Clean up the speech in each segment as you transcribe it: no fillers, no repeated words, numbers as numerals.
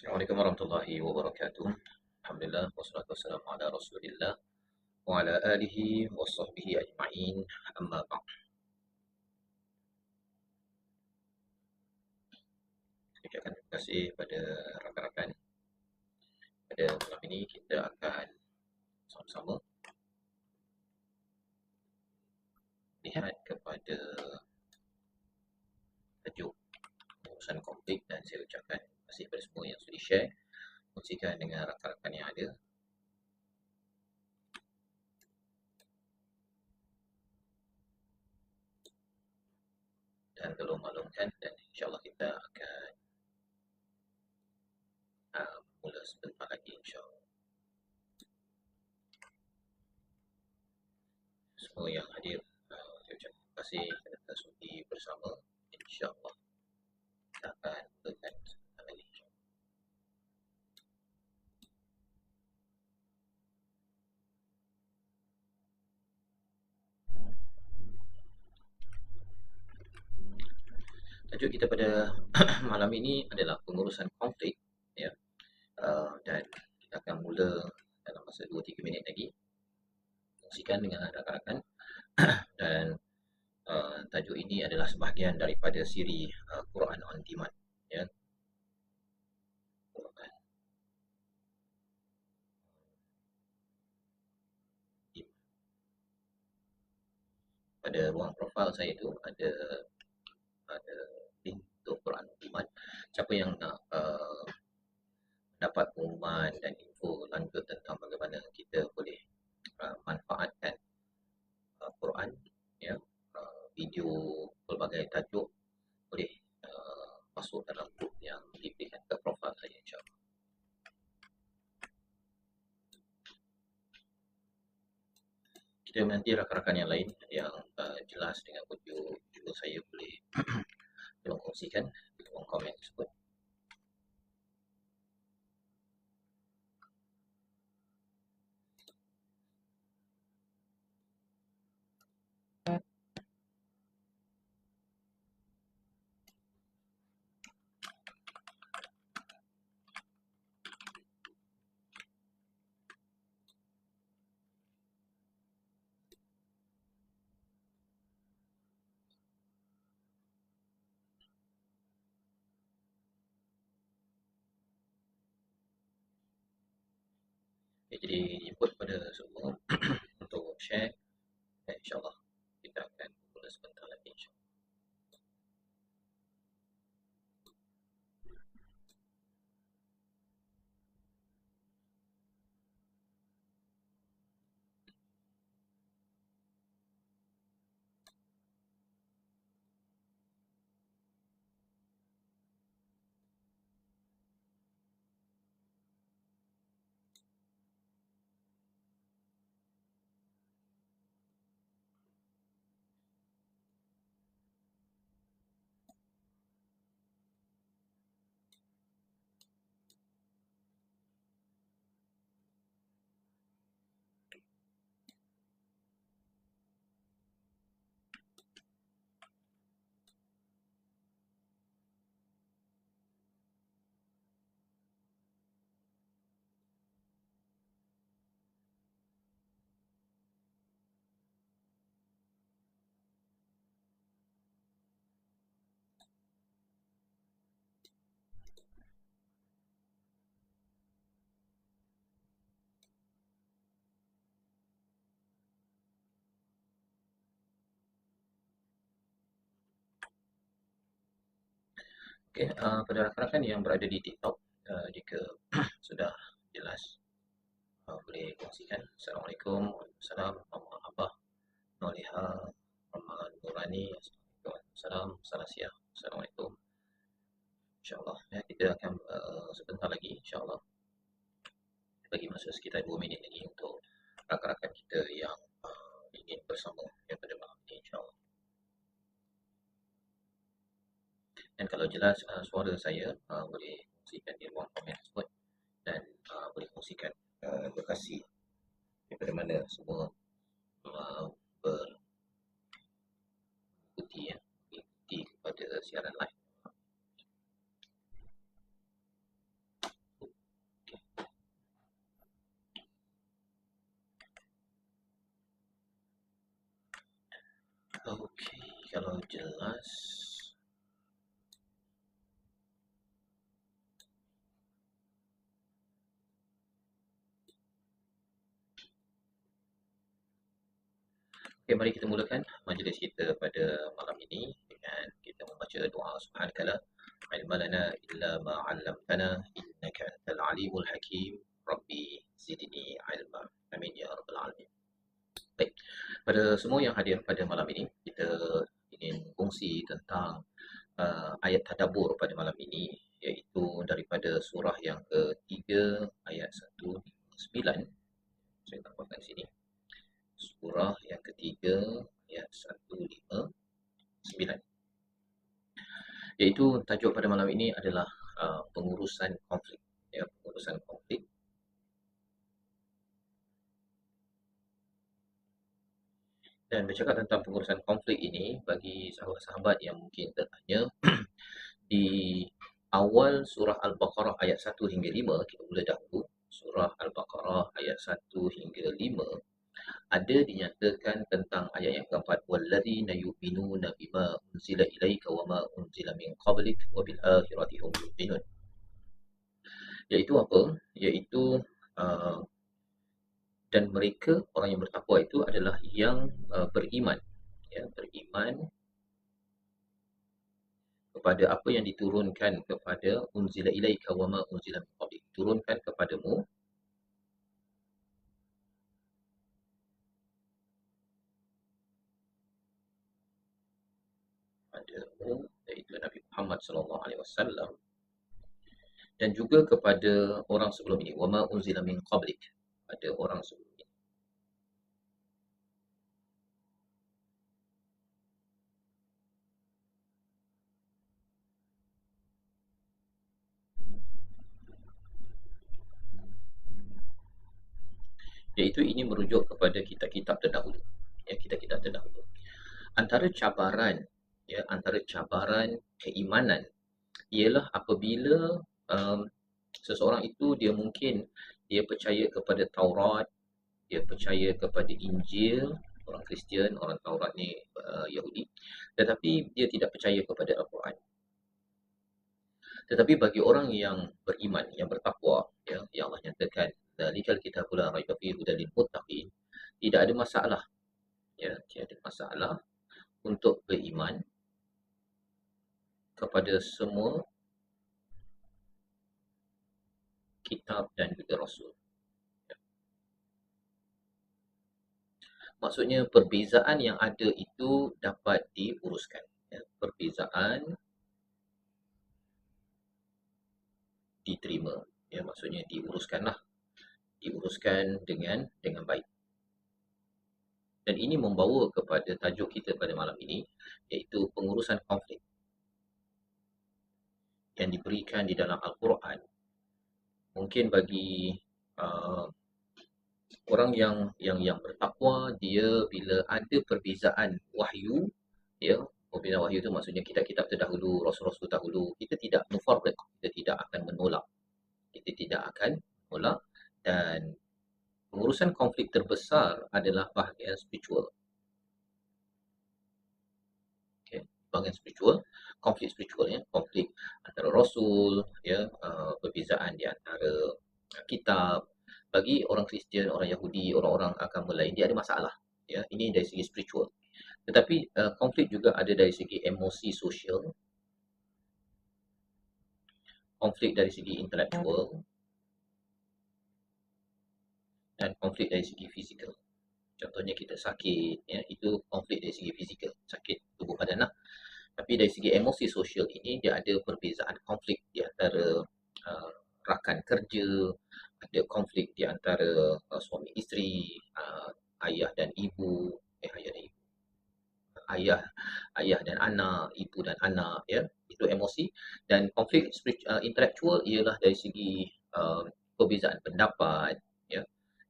Assalamualaikum warahmatullahi wabarakatuh. Alhamdulillah wassalatu wassalamu ala Rasulillah wa ala alihi wa sahbihi ajma'in. Amma ba'd. Ucapkan terima kasih pada rakan-rakan. Pada malam ini kita akan sama-sama lihat kepada tajuk urusan konflik, dan saya ucapkan terima kasih kepada semua yang sudah share, kongsikan dengan rakan-rakan yang ada. Dan tolong maklumkan, dan insyaAllah kita akan mula sebentar lagi insyaAllah. Semua yang hadir, saya ucapkan terima kasih kerana sudi bersama. InsyaAllah kita akan mulakan sebentar lagi. Tajuk kita pada malam ini adalah pengurusan konflik, ya. Dan kita akan mula dalam masa 2-3 minit lagi, kongsikan dengan rakan-rakan. Dan tajuk ini adalah sebahagian daripada siri Quran on Demand, ya. Quran. Pada ruang profil saya tu ada link untuk Quran on Demand. Siapa yang nak dapat pengumuman dan info lanjut tentang bagaimana kita boleh manfaatkan Quran, ya, video pelbagai tajuk, boleh masuk dalam grup yang diberikan ke profil saya, insyaAllah. Kita nanti rakan-rakan yang lain yang jelas dengan audio juga saya boleh tolong kongsikan di kolom komen tersebut. Jadi input pada semua untuk share, dan insyaAllah kita akan mula sebentar lagi, insyaAllah. Okey, pada rakan-rakan yang berada di TikTok, jika sudah jelas, boleh kongsikan. Assalamualaikum, Waalaikumsalam, Muhammad Abah, Noliha, Muhammad Nurani, Assalamualaikum, Salasia, Assalamualaikum. InsyaAllah, ya, kita akan sebentar lagi, insyaAllah, bagi masa sekitar 2 minit lagi untuk rakan-rakan kita yang ingin bersama pada malam ini, insyaAllah. Dan kalau jelas suara saya, boleh kongsikan di ruang komen tersebut, dan boleh kongsikan lokasi daripada mana semua berikuti, ya, mengikuti kepada siaran live. Okey, kalau jelas. Okey, mari kita mulakan majlis kita pada malam ini dengan kita membaca doa subhanakala ilma lana illa ma 'allamtana innaka antal alimul hakim. Rabbi zidni ilma. Amin ya rabbal alamin. Baik, pada semua yang hadir pada malam ini, kita ingin kongsi tentang ayat tadabbur pada malam ini, iaitu daripada surah yang ketiga ayat 159. Saya tambahkan sini. Surah yang ketiga ayat 159. Iaitu tajuk pada malam ini adalah pengurusan konflik. Ya, pengurusan konflik. Dan bercakap tentang pengurusan konflik ini, bagi sahabat-sahabat yang mungkin tertanya, di awal surah Al-Baqarah ayat 1 hingga 5, kita mula dahulu. Surah Al-Baqarah ayat 1 hingga 5, ada dinyatakan tentang ayat yang keempat, walladzina yu'minuna bima unzila ilaika wama unzila min qablik wa bil akhirati hum yuqinun. Iaitu apa? Iaitu uh, dan mereka orang yang bertakwa itu adalah yang beriman, ya, beriman kepada apa yang diturunkan kepada unzila ilaika wama unzila min qablik, turunkan kepadamu iaitu Nabi Muhammad sallallahu alaihi wasallam, dan juga kepada orang sebelum ini, wama unzila min qablik, pada orang sebelum ini. Iaitu ini merujuk kepada kitab-kitab terdahulu. Ya, kitab-kitab terdahulu. Antara cabaran, ya, antara cabaran keimanan ialah apabila um, seseorang itu dia mungkin dia percaya kepada Taurat, dia percaya kepada Injil, orang Kristian, orang Taurat ni Yahudi, tetapi dia tidak percaya kepada Al-Quran. Tetapi bagi orang yang beriman, yang bertakwa, ya, yang Allah nyatakan dzalikal kitabul la raiba fihi hudal lil muttaqin, tidak ada masalah, ya, tiada masalah untuk beriman kepada semua kitab dan juga rasul. Maksudnya perbezaan yang ada itu dapat diuruskan. Ya, perbezaan diterima, ya, maksudnya diuruskanlah, diuruskan dengan baik. Dan ini membawa kepada tajuk kita pada malam ini, iaitu pengurusan konflik yang diberikan di dalam Al-Quran. Mungkin bagi uh, orang yang bertakwa, dia bila ada perbezaan wahyu, ya, perbezaan wahyu itu maksudnya kitab-kitab terdahulu, rasul-rasul terdahulu, kita tidak nufarriq, kita tidak akan menolak. Kita tidak akan menolak. Dan pengurusan konflik terbesar adalah bahagian spiritual. Okay. Bahagian spiritual, konflik spiritual, ya, konflik antara rasul, ya, perbezaan di antara kitab. Bagi orang Kristian, orang Yahudi, orang-orang agama lain, dia ada masalah. Ya, ini dari segi spiritual. Tetapi konflik juga ada dari segi emosi sosial, konflik dari segi intelektual, dan konflik dari segi fizikal. Contohnya kita sakit, ya, itu konflik dari segi fizikal, sakit tubuh badan lah. Tapi dari segi emosi sosial ini, dia ada perbezaan konflik di antara rakan kerja, ada konflik di antara suami isteri, ayah dan ibu, ayah dan anak, ibu dan anak, ya, itu emosi. Dan konflik intelektual ialah dari segi perbezaan pendapat, ya,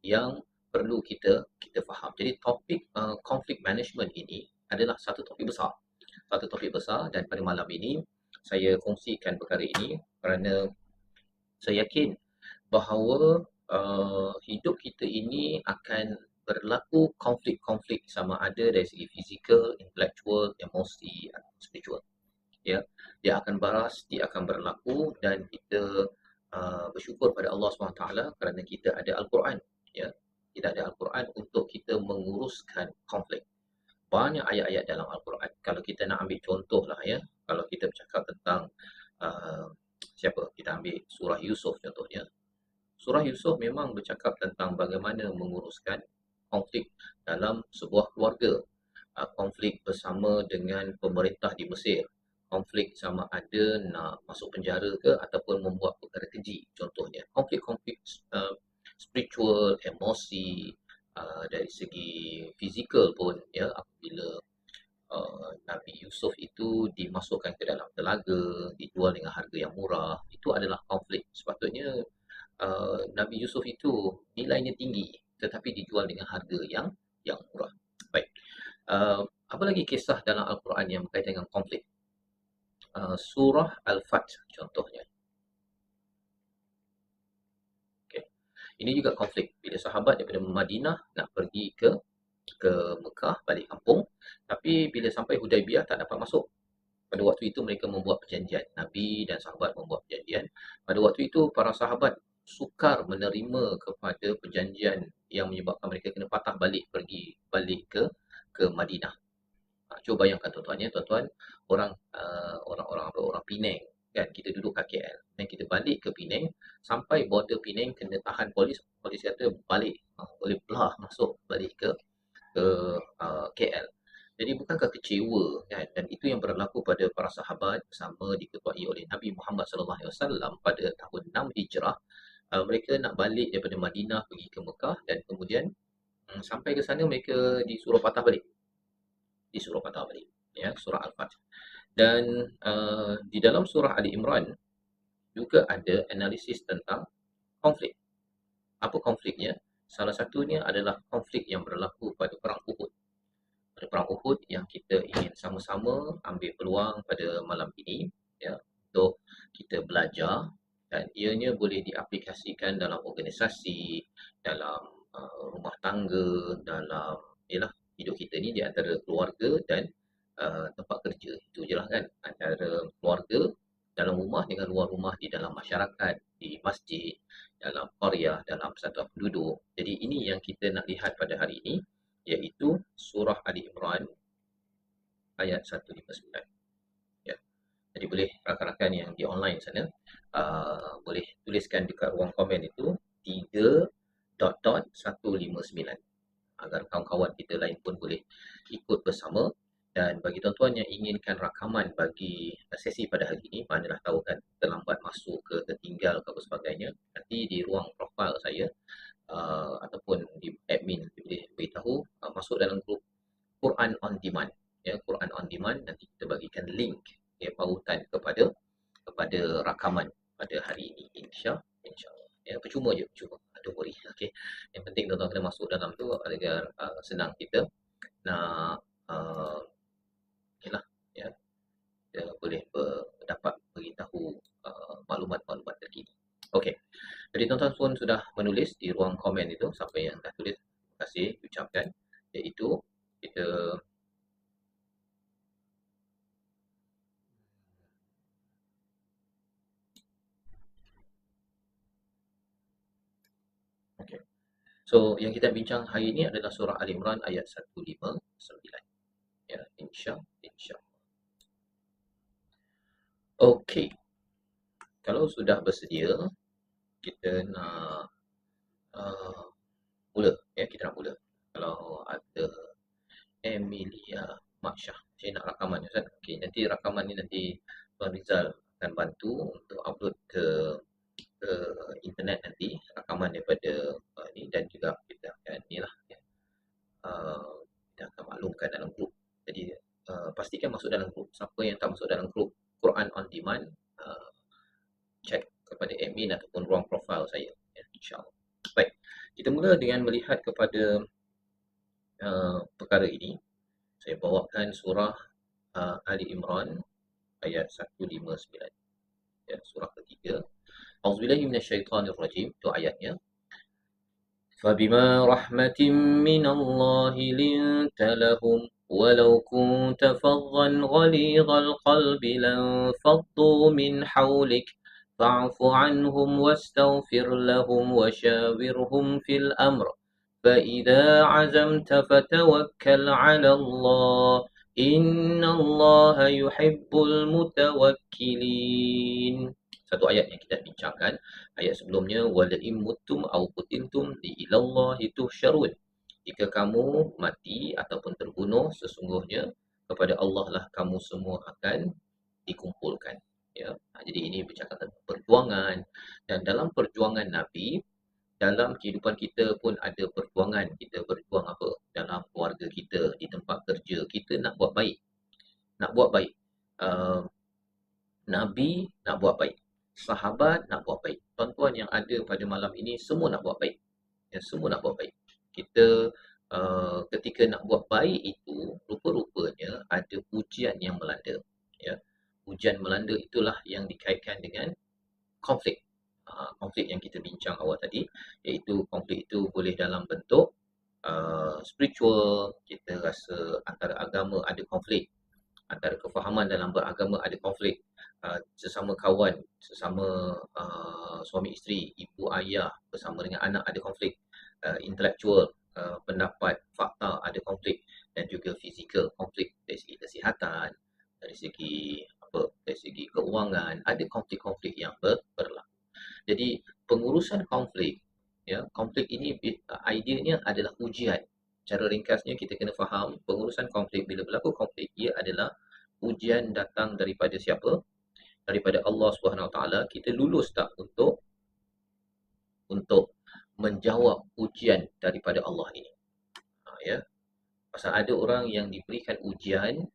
yang perlu kita faham. Jadi topik konflik management ini adalah satu topik besar, dan pada malam ini saya kongsikan perkara ini kerana saya yakin bahawa hidup kita ini akan berlaku konflik-konflik sama ada dari segi fizikal, intelektual, emosi, atau spiritual. Ya, dia akan baras, dia akan berlaku dan kita bersyukur pada Allah SWT kerana kita ada Al-Quran. Ya, kita ada Al-Quran untuk kita menguruskan konflik. Banyak ayat-ayat dalam Al-Quran. Kalau kita nak ambil contoh lah ya, kalau kita bercakap tentang uh, siapa, kita ambil surah Yusuf contohnya. Surah Yusuf memang bercakap tentang bagaimana menguruskan konflik dalam sebuah keluarga. Konflik bersama dengan pemerintah di Mesir. Konflik sama ada nak masuk penjara ke ataupun membuat perkara keji contohnya. Konflik-konflik spiritual, emosi, dari segi fizikal pun ya, apabila Nabi Yusuf itu dimasukkan ke dalam telaga, dijual dengan harga yang murah, itu adalah konflik. Sepatutnya Nabi Yusuf itu nilainya tinggi tetapi dijual dengan harga yang murah. Baik. Apa lagi kisah dalam Al-Quran yang berkaitan dengan konflik? Surah Al-Fath contohnya. Okay. Ini juga konflik. Bila sahabat daripada Madinah nak pergi ke Mekah, balik kampung, tapi bila sampai Hudaibiyah tak dapat masuk. Pada waktu itu mereka membuat perjanjian. Nabi dan sahabat membuat perjanjian. Pada waktu itu para sahabat sukar menerima kepada perjanjian yang menyebabkan mereka kena patah balik, pergi balik ke Madinah. Cuba bayangkan tuan-tuan, orang Penang kan, kita duduk kat KL dan kita balik ke Penang, sampai border Penang kena tahan polis kata balik, boleh belah masuk balik ke KL. Jadi bukankah kecewa kan, dan itu yang berlaku pada para sahabat bersama diketuai oleh Nabi Muhammad SAW pada tahun 6 Hijrah. Mereka nak balik daripada Madinah pergi ke Mekah dan kemudian sampai ke sana mereka disuruh patah balik. Ya, surah Al-Fath. Dan di dalam surah Ali Imran juga ada analisis tentang konflik. Apa konfliknya? Salah satunya adalah konflik yang berlaku pada perang Uhud. Pada perang Uhud yang kita ingin sama-sama ambil peluang pada malam ini ya, untuk kita belajar, dan ianya boleh diaplikasikan dalam organisasi, dalam rumah tangga, dalam yalah, hidup kita ni di antara keluarga dan tempat kerja. Itu je lah kan, antara keluarga dalam rumah dengan luar rumah, di dalam masyarakat, di masjid, dalam qaryah, dalam persatuan penduduk. Jadi ini yang kita nak lihat pada hari ini, iaitu surah Ali Imran ayat 159. Ya. Jadi boleh rakan-rakan yang di online sana boleh tuliskan dekat ruang komen itu 3.159 agar kawan-kawan kita lain pun boleh ikut bersama. Dan bagi tuan-tuan yang inginkan rakaman bagi sesi pada hari ini, manalah tahu kan terlambat masuk ke, tertinggal ke apa sebagainya, nanti di ruang profil saya ataupun di admin boleh beritahu masuk dalam grup Quran on Demand. Ya, Quran on Demand, nanti kita bagikan link ya, pautan kepada rakaman pada hari ini, insya-Allah. Ya, percuma je, percuma. Don't worry. Okey. Yang penting tuan-tuan kena masuk dalam tu agar senang kita nak ya, kita boleh dapat beritahu maklumat-maklumat terkini. Okey. Jadi tuan-tuan pun sudah menulis di ruang komen itu, siapa yang dah tulis, terima kasih ucapkan, iaitu kita okey. So yang kita bincang hari ini adalah surah Al Imran ayat 159. Ya, insya. Okey. Kalau sudah bersedia, kita nak mula. Ya, kita nak mula. Kalau ada Emilia Maksyah, saya nak rakaman Ustaz. Okey, nanti rakaman ni nanti Tuan Rizal akan bantu untuk upload ke internet nanti, rakaman daripada ni, dan juga kita akan inilah ya, kita akan maklumkan dalam grup. Jadi pastikan masuk dalam grup. Siapa yang tak masuk dalam grup Quran on Demand, check kepada admin ataupun ruang profil saya ya, insya-Allah. Baik, kita mula dengan melihat kepada perkara ini. Saya bawakan surah Ali Imran ayat 159. Ya, surah ketiga. Auzubillahi minasyaitonirrajim, itu ayatnya. فبما رحمة من الله لنت لهم ولو كنت فظا غليظ القلب لانفضوا من حولك فاعف عنهم واستغفر لهم وشاورهم في الأمر فإذا عزمت فتوكل على الله إن الله يحب المتوكلين. Satu ayat yang kita bincangkan, ayat sebelumnya, wala in muttum aw qutiltum li ilallahi tuhsyarun. Jika kamu mati ataupun terbunuh, sesungguhnya kepada Allah lah kamu semua akan dikumpulkan. Ya. Jadi ini bercakap tentang perjuangan, dan dalam perjuangan Nabi, dalam kehidupan kita pun ada perjuangan. Kita berjuang apa? Dalam keluarga kita, di tempat kerja, kita nak buat baik. Nak buat baik. Uh, Nabi nak buat baik. Sahabat nak buat baik. Tuan-tuan yang ada pada malam ini semua nak buat baik. Ya, semua nak buat baik. Kita ketika nak buat baik itu, rupa-rupanya ada ujian yang melanda. Ya. Ujian melanda itulah yang dikaitkan dengan konflik. Konflik yang kita bincang awal tadi, iaitu konflik itu boleh dalam bentuk spiritual, kita rasa antara agama ada konflik, antara kefahaman dalam beragama ada konflik, sesama kawan, sesama suami isteri, ibu ayah bersama dengan anak ada konflik, intelektual, pendapat, fakta ada konflik, dan juga fizikal konflik dari segi kesihatan, dari segi dari segi keuangan, ada konflik-konflik yang berlaku. Jadi pengurusan konflik, ya, konflik ini ideanya adalah ujian. Cara ringkasnya kita kena faham, pengurusan konflik, bila berlaku konflik, ia adalah ujian datang daripada siapa? Daripada Allah Subhanahu Wa Taala. Kita lulus tak untuk menjawab ujian daripada Allah ini? Ya. Pasal ada orang yang diberikan ujian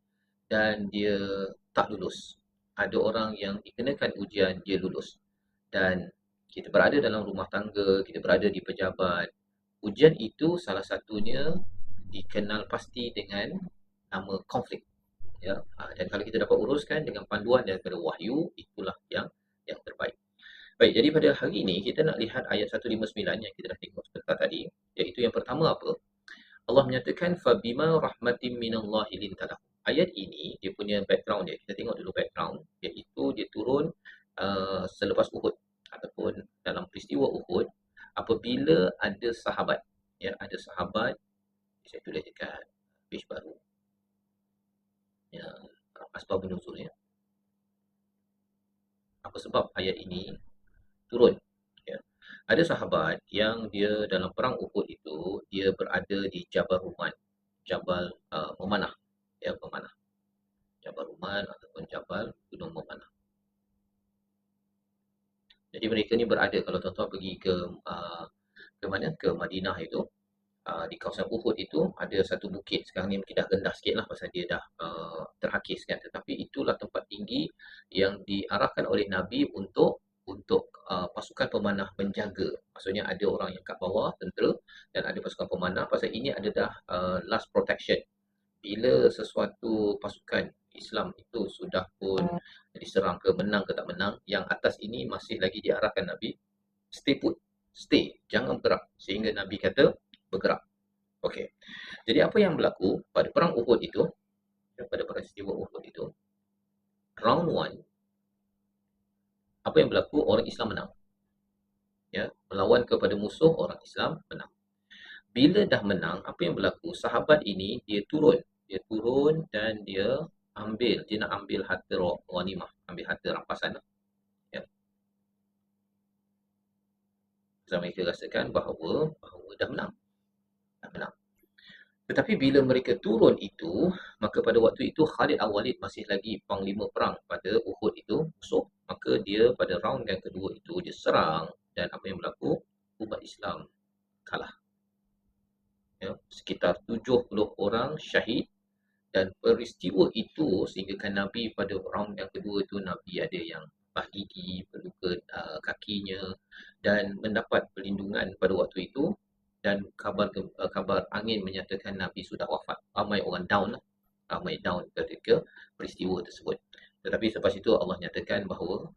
dan dia tak lulus. Ada orang yang dikenakan ujian, dia lulus. Dan kita berada dalam rumah tangga, kita berada di pejabat. Ujian itu salah satunya dikenal pasti dengan nama konflik. Ya. Dan kalau kita dapat uruskan dengan panduan daripada wahyu, itulah yang terbaik. Baik, jadi pada hari ini kita nak lihat ayat 159 yang kita dah tengok sebentar tadi, iaitu yang pertama apa? Allah menyatakan fabima rahmatin minallahi lintalah. Ayat ini dia punya background dia. Kita tengok dulu background, iaitu dia turun selepas Uhud ataupun dalam peristiwa Uhud, apabila ada sahabat, ya, ada sahabat, saya tulis dekat page baru. Ya, asbab nuzulnya. Apa sebab ayat ini turun? Ya. Ada sahabat yang dia dalam perang Uhud itu dia berada di Jabal Ruman, Jabal Memanah, ya, Memanah, Jabal Ruman ataupun Jabal Gunung Memanah. Jadi mereka ni berada, kalau tuan-tuan pergi ke mana? Ke Madinah itu, di kawasan Uhud itu ada satu bukit. Sekarang ni mungkin dah rendah sikit lah pasal dia dah terhakis kan. Tetapi itulah tempat tinggi yang diarahkan oleh Nabi untuk pasukan pemanah menjaga. Maksudnya ada orang yang kat bawah, tentera, dan ada pasukan pemanah. Pasal ini adalah last protection. Bila sesuatu pasukan Islam itu sudah pun diserang ke, menang ke tak menang, yang atas ini masih lagi diarahkan Nabi, stay put, stay, jangan bergerak. Sehingga Nabi kata, bergerak. Okey. Jadi apa yang berlaku pada perang Uhud itu, pada peristiwa Uhud itu, round 1, apa yang berlaku? Orang Islam menang. Ya, melawan kepada musuh, orang Islam menang. Bila dah menang, apa yang berlaku? Sahabat ini dia turun dan dia nak ambil harta ghanimah, ambil harta rampasan. Ya. Sebab mereka rasakan bahawa dah menang. Tetapi bila mereka turun itu, maka pada waktu itu Khalid Al-Walid masih lagi panglima perang pada Uhud itu, musuh. Maka dia pada round yang kedua itu dia serang, dan apa yang berlaku? Umat Islam kalah. Ya, sekitar 70 orang syahid, dan peristiwa itu sehinggakan Nabi pada round yang kedua itu, Nabi ada yang gigi, terluka kakinya, dan mendapat perlindungan pada waktu itu. Dan kabar angin menyatakan Nabi sudah wafat. Ramai orang down ketika peristiwa tersebut. Tetapi selepas itu Allah nyatakan bahawa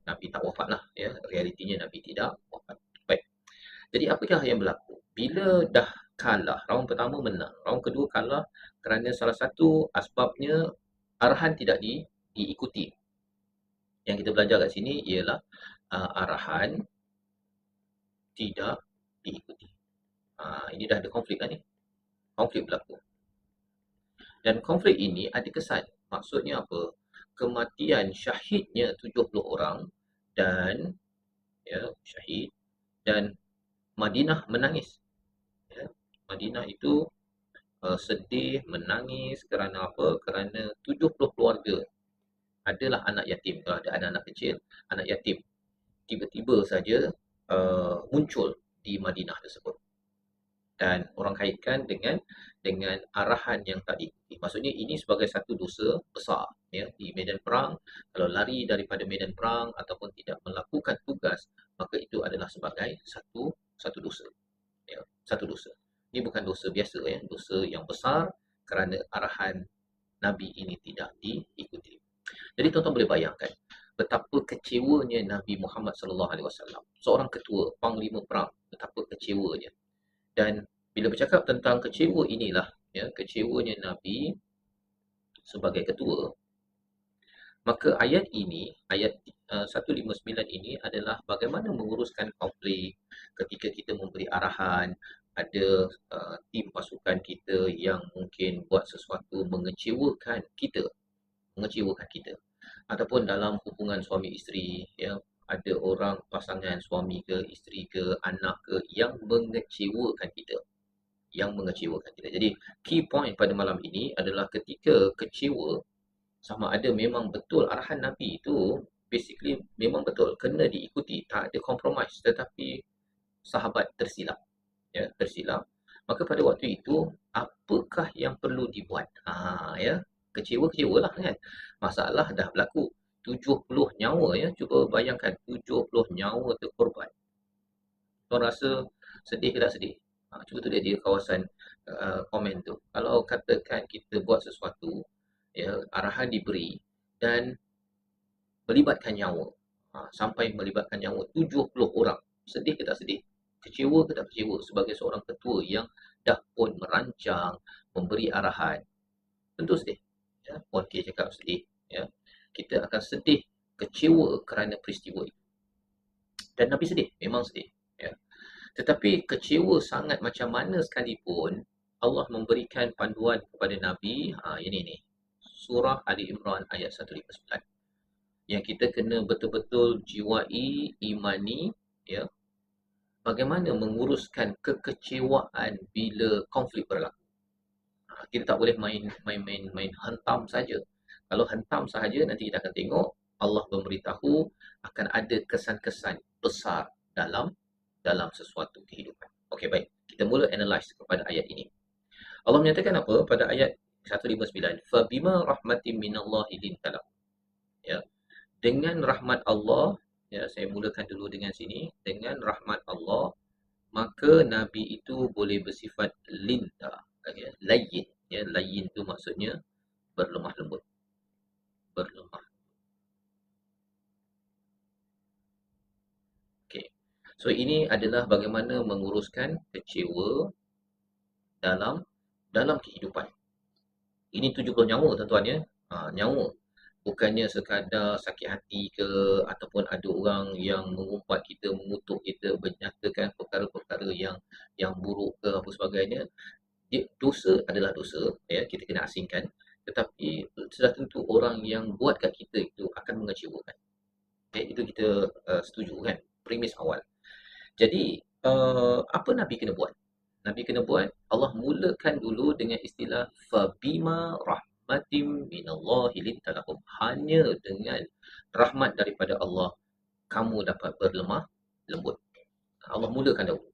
Nabi tak wafat lah, ya. Realitinya Nabi tidak wafat. Baik. Jadi apakah yang berlaku? Bila dah kalah, round pertama menang, round kedua kalah kerana salah satu asbabnya arahan tidak diikuti. Yang kita belajar kat sini ialah arahan tidak diikuti. Ini dah ada konflik kan ni? Konflik berlaku. Dan konflik ini ada kesan. Maksudnya apa? Kematian syahidnya 70 orang dan ya, syahid dan Madinah menangis. Ya. Madinah itu sedih, menangis kerana apa? Kerana 70 keluarga adalah anak yatim. Kalau ada anak-anak kecil, anak yatim tiba-tiba saja muncul di Madinah tersebut. Dan orang kaitkan dengan arahan yang tak diikuti. Maksudnya ini sebagai satu dosa besar ya di medan perang. Kalau lari daripada medan perang ataupun tidak melakukan tugas, maka itu adalah sebagai satu dosa. Ya, satu dosa. Ini bukan dosa biasa ya, dosa yang besar kerana arahan Nabi ini tidak diikuti. Jadi tuan-tuan boleh bayangkan betapa kecewanya Nabi Muhammad sallallahu alaihi wasallam, seorang ketua panglima perang, betapa kecewanya. Dan bila bercakap tentang kecewa inilah ya, kecewanya Nabi sebagai ketua, maka ayat ini, ayat 159 ini adalah bagaimana menguruskan konflik ketika kita memberi arahan, ada tim pasukan kita yang mungkin buat sesuatu mengecewakan kita. Ataupun dalam hubungan suami isteri ya, ada orang pasangan suami ke isteri ke anak ke yang mengecewakan kita. Jadi key point pada malam ini adalah ketika kecewa, sama ada memang betul arahan Nabi itu basically memang betul kena diikuti, tak ada compromise, tetapi sahabat tersilap ya, tersilap. Maka pada waktu itu apakah yang perlu dibuat? Ya, kecewalah kan. Masalah dah berlaku. 70 nyawa ya, cuba bayangkan 70 nyawa terkorban. Tuan rasa sedih ke tak sedih? Cuba tulis di kawasan komen tu. Kalau katakan kita buat sesuatu, ya, arahan diberi dan melibatkan nyawa. Sampai melibatkan nyawa 70 orang. Sedih ke tak sedih? Kecewa ke tak kecewa sebagai seorang ketua yang dah pun merancang, memberi arahan? Tentu sedih. Ya, Puan K cakap sedih. Ya. Kita akan sedih, kecewa kerana peristiwa itu. Dan Nabi sedih, memang sedih. Ya. Tetapi kecewa sangat macam mana sekalipun, Allah memberikan panduan kepada Nabi. Ini ni. Surah Ali Imran ayat 159. Yang kita kena betul-betul jiwai, imani, ya, bagaimana menguruskan kekecewaan bila konflik berlaku. Kita tak boleh main hentam saja. Kalau hentam sahaja, nanti kita akan tengok Allah memberitahu akan ada kesan-kesan besar dalam sesuatu kehidupan. Okey, baik. Kita mula analyse kepada ayat ini. Allah menyatakan apa pada ayat 159? Fabima rahmatin minallahi lintalam. Ya. Dengan rahmat Allah, ya, saya mulakan dulu dengan sini. Dengan rahmat Allah, maka Nabi itu boleh bersifat linta, ya, layin. Ya, layin itu maksudnya berlemah lembut. Berlemah. Okey. So ini adalah bagaimana menguruskan kecewa dalam kehidupan. Ini 70 nyawa tuan-tuan ya. Nyawa. Bukannya sekadar sakit hati ke ataupun ada orang yang mengumpat kita, mengutuk kita, menyatakan perkara-perkara yang buruk ke apa sebagainya. Dosa adalah dosa, ya, kita kena asingkan. Tetapi sudah tentu orang yang buat kat kita itu akan mengecewakan. Okay, itu kita setuju kan, premis awal. Jadi apa Nabi kena buat? Nabi kena buat, Allah mulakan dulu dengan istilah fabima rahmatim minallahi lintalahum. Hanya dengan rahmat daripada Allah kamu dapat berlemah lembut. Allah mulakan dahulu.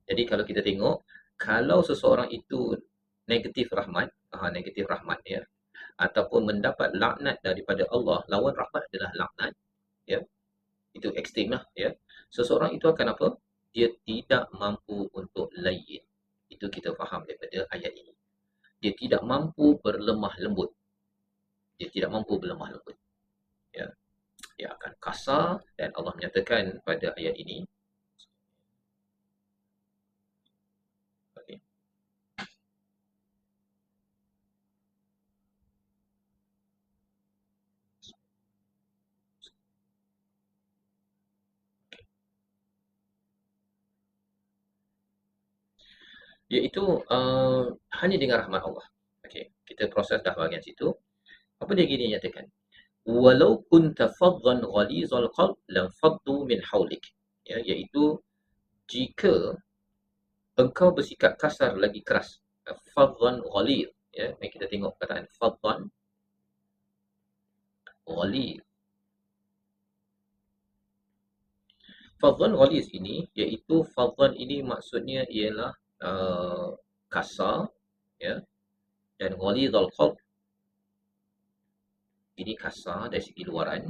Jadi kalau kita tengok, kalau seseorang itu negatif rahmat ya, ataupun mendapat laknat daripada Allah, lawan rahmat adalah laknat ya. Itu ekstrim lah ya. Seseorang itu akan apa? Dia tidak mampu untuk layin. Itu kita faham daripada ayat ini. Dia tidak mampu berlemah lembut. Dia tidak mampu berlemah lembut. Ya. Dia akan kasar dan Allah menyatakan pada ayat ini, Iaitu hanya dengan rahmat Allah. Okey, kita proses dah bahagian situ. Apa dia gini nyatakan? Walau kunta faddan ghalizal qalb lam faddu min hawlik. Ya, iaitu jika engkau bersikap kasar lagi keras. Faddan ghaliz. Ya, mari kita tengok perkataan faddan ghaliz. Faddan ghaliz ini iaitu faddan ini maksudnya ialah kasar, ya, dan ghalizal qalb ini kasar dari segi luaran.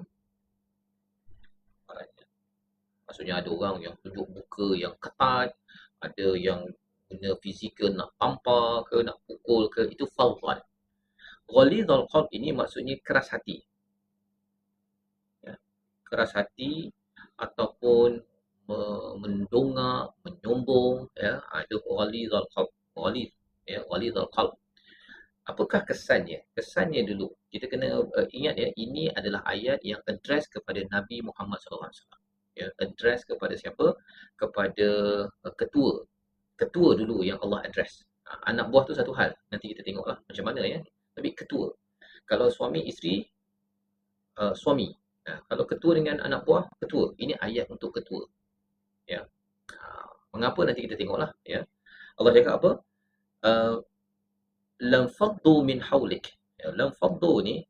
Maksudnya ada orang yang tunjuk muka yang ketat, ada yang guna fizikal nak tampar ke, nak pukul ke, itu fadhan. Ghalidhal qalb ini maksudnya keras hati. Ya, keras hati ataupun mendongak, menyombong, ya, ada ghalidhal qalb. Ghalidh, ya, ghalidhal qalb. Apakah kesannya? Kesannya dulu kita kena ingat, ya, ini adalah ayat yang address kepada Nabi Muhammad SAW. Ya, address kepada siapa? Kepada ketua. Ketua dulu yang Allah address. Anak buah tu satu hal. Nanti kita tengoklah macam mana, ya. Tapi ketua. Kalau suami isteri, suami. Kalau ketua dengan anak buah, ketua. Ini ayat untuk ketua. Ya. Mengapa nanti kita tengoklah, ya. Allah cakap apa? Lam faddu min hawlik. Ya, lam faddu ni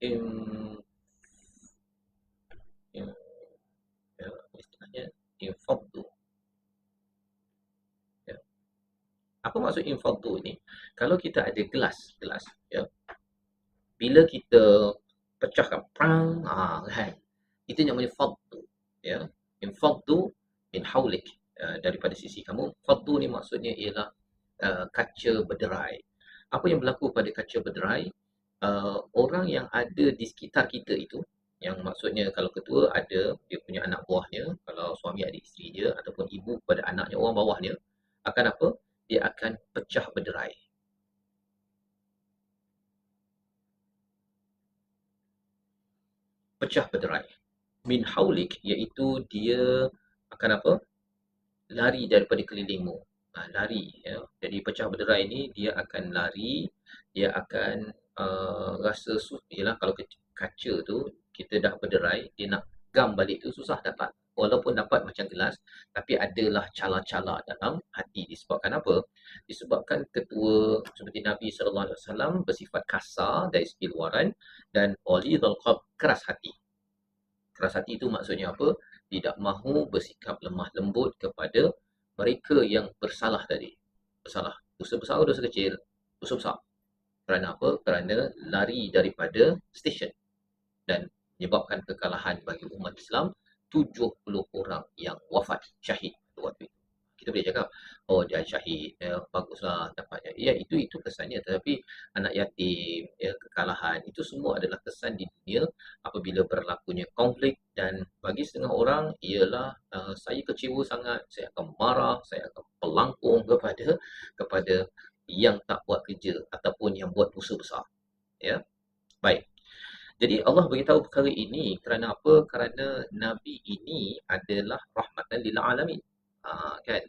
im, im, ya, istilahnya infaddu. Ya. Apa maksud infaddu ni? Kalau kita ada gelas, ya. Bila kita pecahkan prang, kan. Itu namanya faddu, ya. Infaddu min hawlik, daripada sisi kamu. Faddu ni maksudnya ialah kaca berderai. Apa yang berlaku pada kaca berderai? Orang yang ada di sekitar kita itu, yang maksudnya kalau ketua ada dia punya anak buahnya, kalau suami ada isteri dia, ataupun ibu pada anaknya, orang bawahnya, akan apa? Dia akan pecah berderai. Pecah berderai. Min haulik, iaitu dia akan apa? Lari daripada kelilingmu. Lari, ya. Jadi pecah berderai ni dia akan lari, dia akan rasa ialah kalau kaca tu kita dah berderai, dia nak gam balik tu susah dapat. Walaupun dapat macam gelas, tapi adalah cala-cala dalam hati. Disebabkan apa? Disebabkan ketua seperti Nabi SAW bersifat kasar dari segi luaran dan ghalidhal qalb, keras hati. Keras hati itu maksudnya apa? Tidak mahu bersikap lemah lembut kepada mereka yang bersalah tadi. Bersalah. Dosa besar atau dosa kecil? Dosa besar. Kerana apa? Kerana lari daripada stesen dan menyebabkan kekalahan bagi umat Islam. 70 orang yang wafat syahid waktu itu. Kita boleh cakap, oh dia syahid, ya, baguslah dapatnya. Ya, itu kesannya. Tetapi anak yatim, ya, kekalahan, itu semua adalah kesan di dunia apabila berlakunya konflik. Dan bagi setengah orang ialah saya kecewa sangat, saya akan marah, saya akan pelangkung kepada yang tak buat kerja ataupun yang buat dosa besar. Ya, baik. Jadi Allah beritahu perkara ini kerana apa? Kerana Nabi ini adalah rahmatan lil alamin. Kan?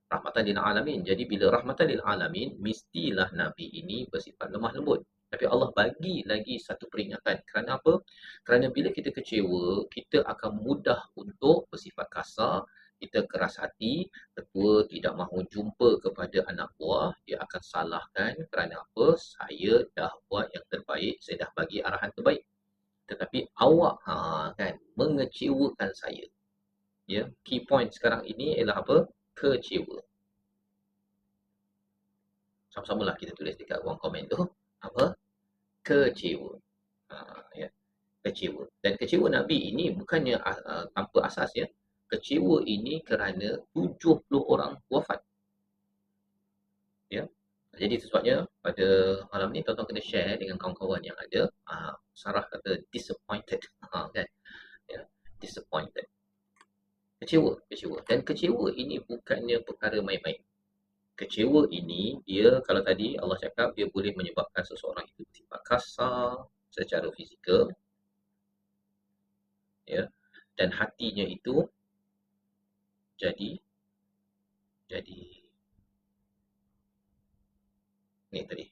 Rahmatan lil alamin. Jadi bila rahmatan lil alamin, mestilah Nabi ini bersifat lemah lembut. Tapi Allah bagi lagi satu peringatan. Kerana apa? Kerana bila kita kecewa, kita akan mudah untuk bersifat kasar, kita keras hati, ketua tidak mahu jumpa kepada anak buah, dia akan salahkan kerana apa? Saya dah buat yang terbaik, saya dah bagi arahan terbaik. Tetapi awak kan mengecewakan saya. Ya, key point sekarang ini ialah apa? Kecewa. Sama-samalah kita tulis dekat ruang komen tu. Apa? Kecewa. Ya, kecewa. Dan kecewa Nabi ini bukannya tanpa asas, ya. Kecewa ini kerana 70 orang wafat. Ya. Jadi sebabnya pada malam ni tuan-tuan kena share dengan kawan-kawan yang ada. Sarah kata disappointed. Kan? Ya, disappointed. Kecewa. Dan kecewa ini bukannya perkara main-main. Kecewa ini dia, kalau tadi Allah cakap dia boleh menyebabkan seseorang itu bersifat kasar secara fizikal, ya, dan hatinya itu jadi Ni tadi,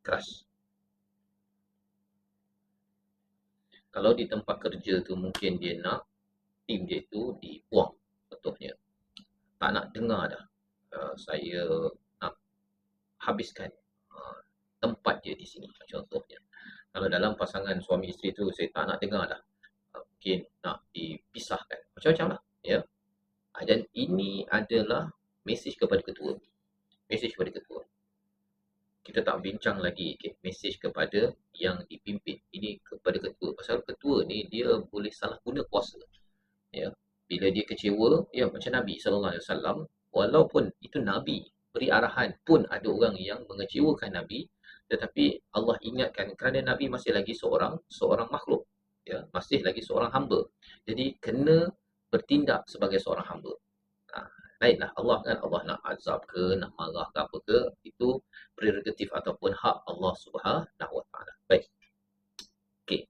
keras. Kalau di tempat kerja tu mungkin dia nak tim dia tu dibuang. Contohnya, tak nak dengar dah. Saya nak habiskan tempat dia di sini. Contohnya, kalau dalam pasangan suami isteri tu saya tak nak dengar dah. Mungkin nak dipisahkan. Macam-macam lah. Ya. Dan ini adalah mesej kepada ketua. Mesej kepada ketua. Kita tak bincang lagi mesej kepada yang dipimpin. Ini kepada ketua. Pasal ketua ni dia boleh salah guna kuasa. Ya. Bila dia kecewa, ya macam Nabi SAW, walaupun itu Nabi beri arahan pun ada orang yang mengecewakan Nabi, tetapi Allah ingatkan kerana Nabi masih lagi seorang makhluk, ya, masih lagi seorang hamba. Jadi kena bertindak sebagai seorang hamba. Lainlah Allah kan, Allah nak azab ke, nak marah ke apa ke, itu prerogatif ataupun hak Allah Subhanahu Wa Taala. Baik. Okey.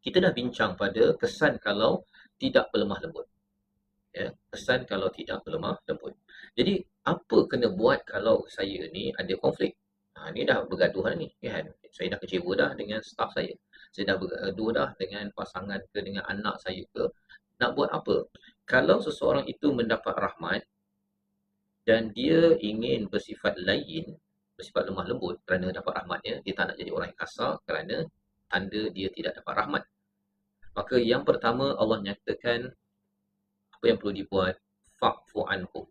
Kita dah bincang pada kesan kalau tidak berlemah lembut. Ya, kesan kalau tidak berlemah lembut. Jadi apa kena buat kalau saya ni ada konflik? Ni dah bergaduh dah ni, kan? Saya dah kecewa dah dengan staf saya. Saya dah bergaduh dah dengan pasangan ke, dengan anak saya ke. Nak buat apa? Kalau seseorang itu mendapat rahmat dan dia ingin bersifat lain, bersifat lemah lembut kerana dapat rahmatnya, dia tak nak jadi orang yang kasar kerana tanda dia tidak dapat rahmat. Maka yang pertama Allah nyatakan apa yang perlu dibuat, fa'fu anhum,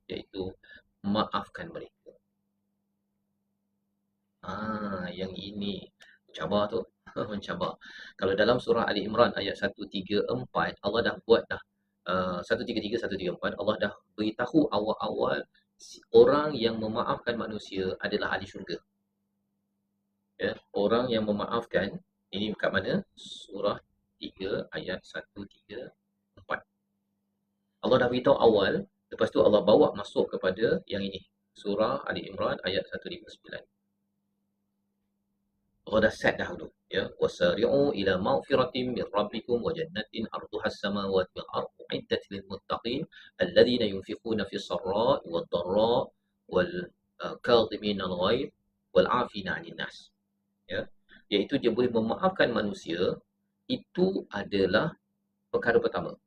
iaitu maafkan mereka. Yang ini mencabar tu. Mencabar. Kalau dalam surah Ali Imran ayat 134, Allah dah buat dah 133, 134, Allah dah beritahu awal-awal orang yang memaafkan manusia adalah ahli syurga. Ya, orang yang memaafkan, ini kat mana? Surah 3 ayat 134. Allah dah beritahu awal, lepas tu Allah bawa masuk kepada yang ini. Surah Ali Imran ayat 159. Allah dah set dah dulu. Ya, wasari'u ila maghfiratin min rabbikum wa jannatin arduha as-samawati wal ardu iddat lil muttaqin alladhina yunfiquna fis sarra'i wad dharra'i wal kadhimin al-ghaidh wal 'afina 'anil nas. Ya, iaitu dia boleh memaafkan manusia. Itu adalah perkara pertama.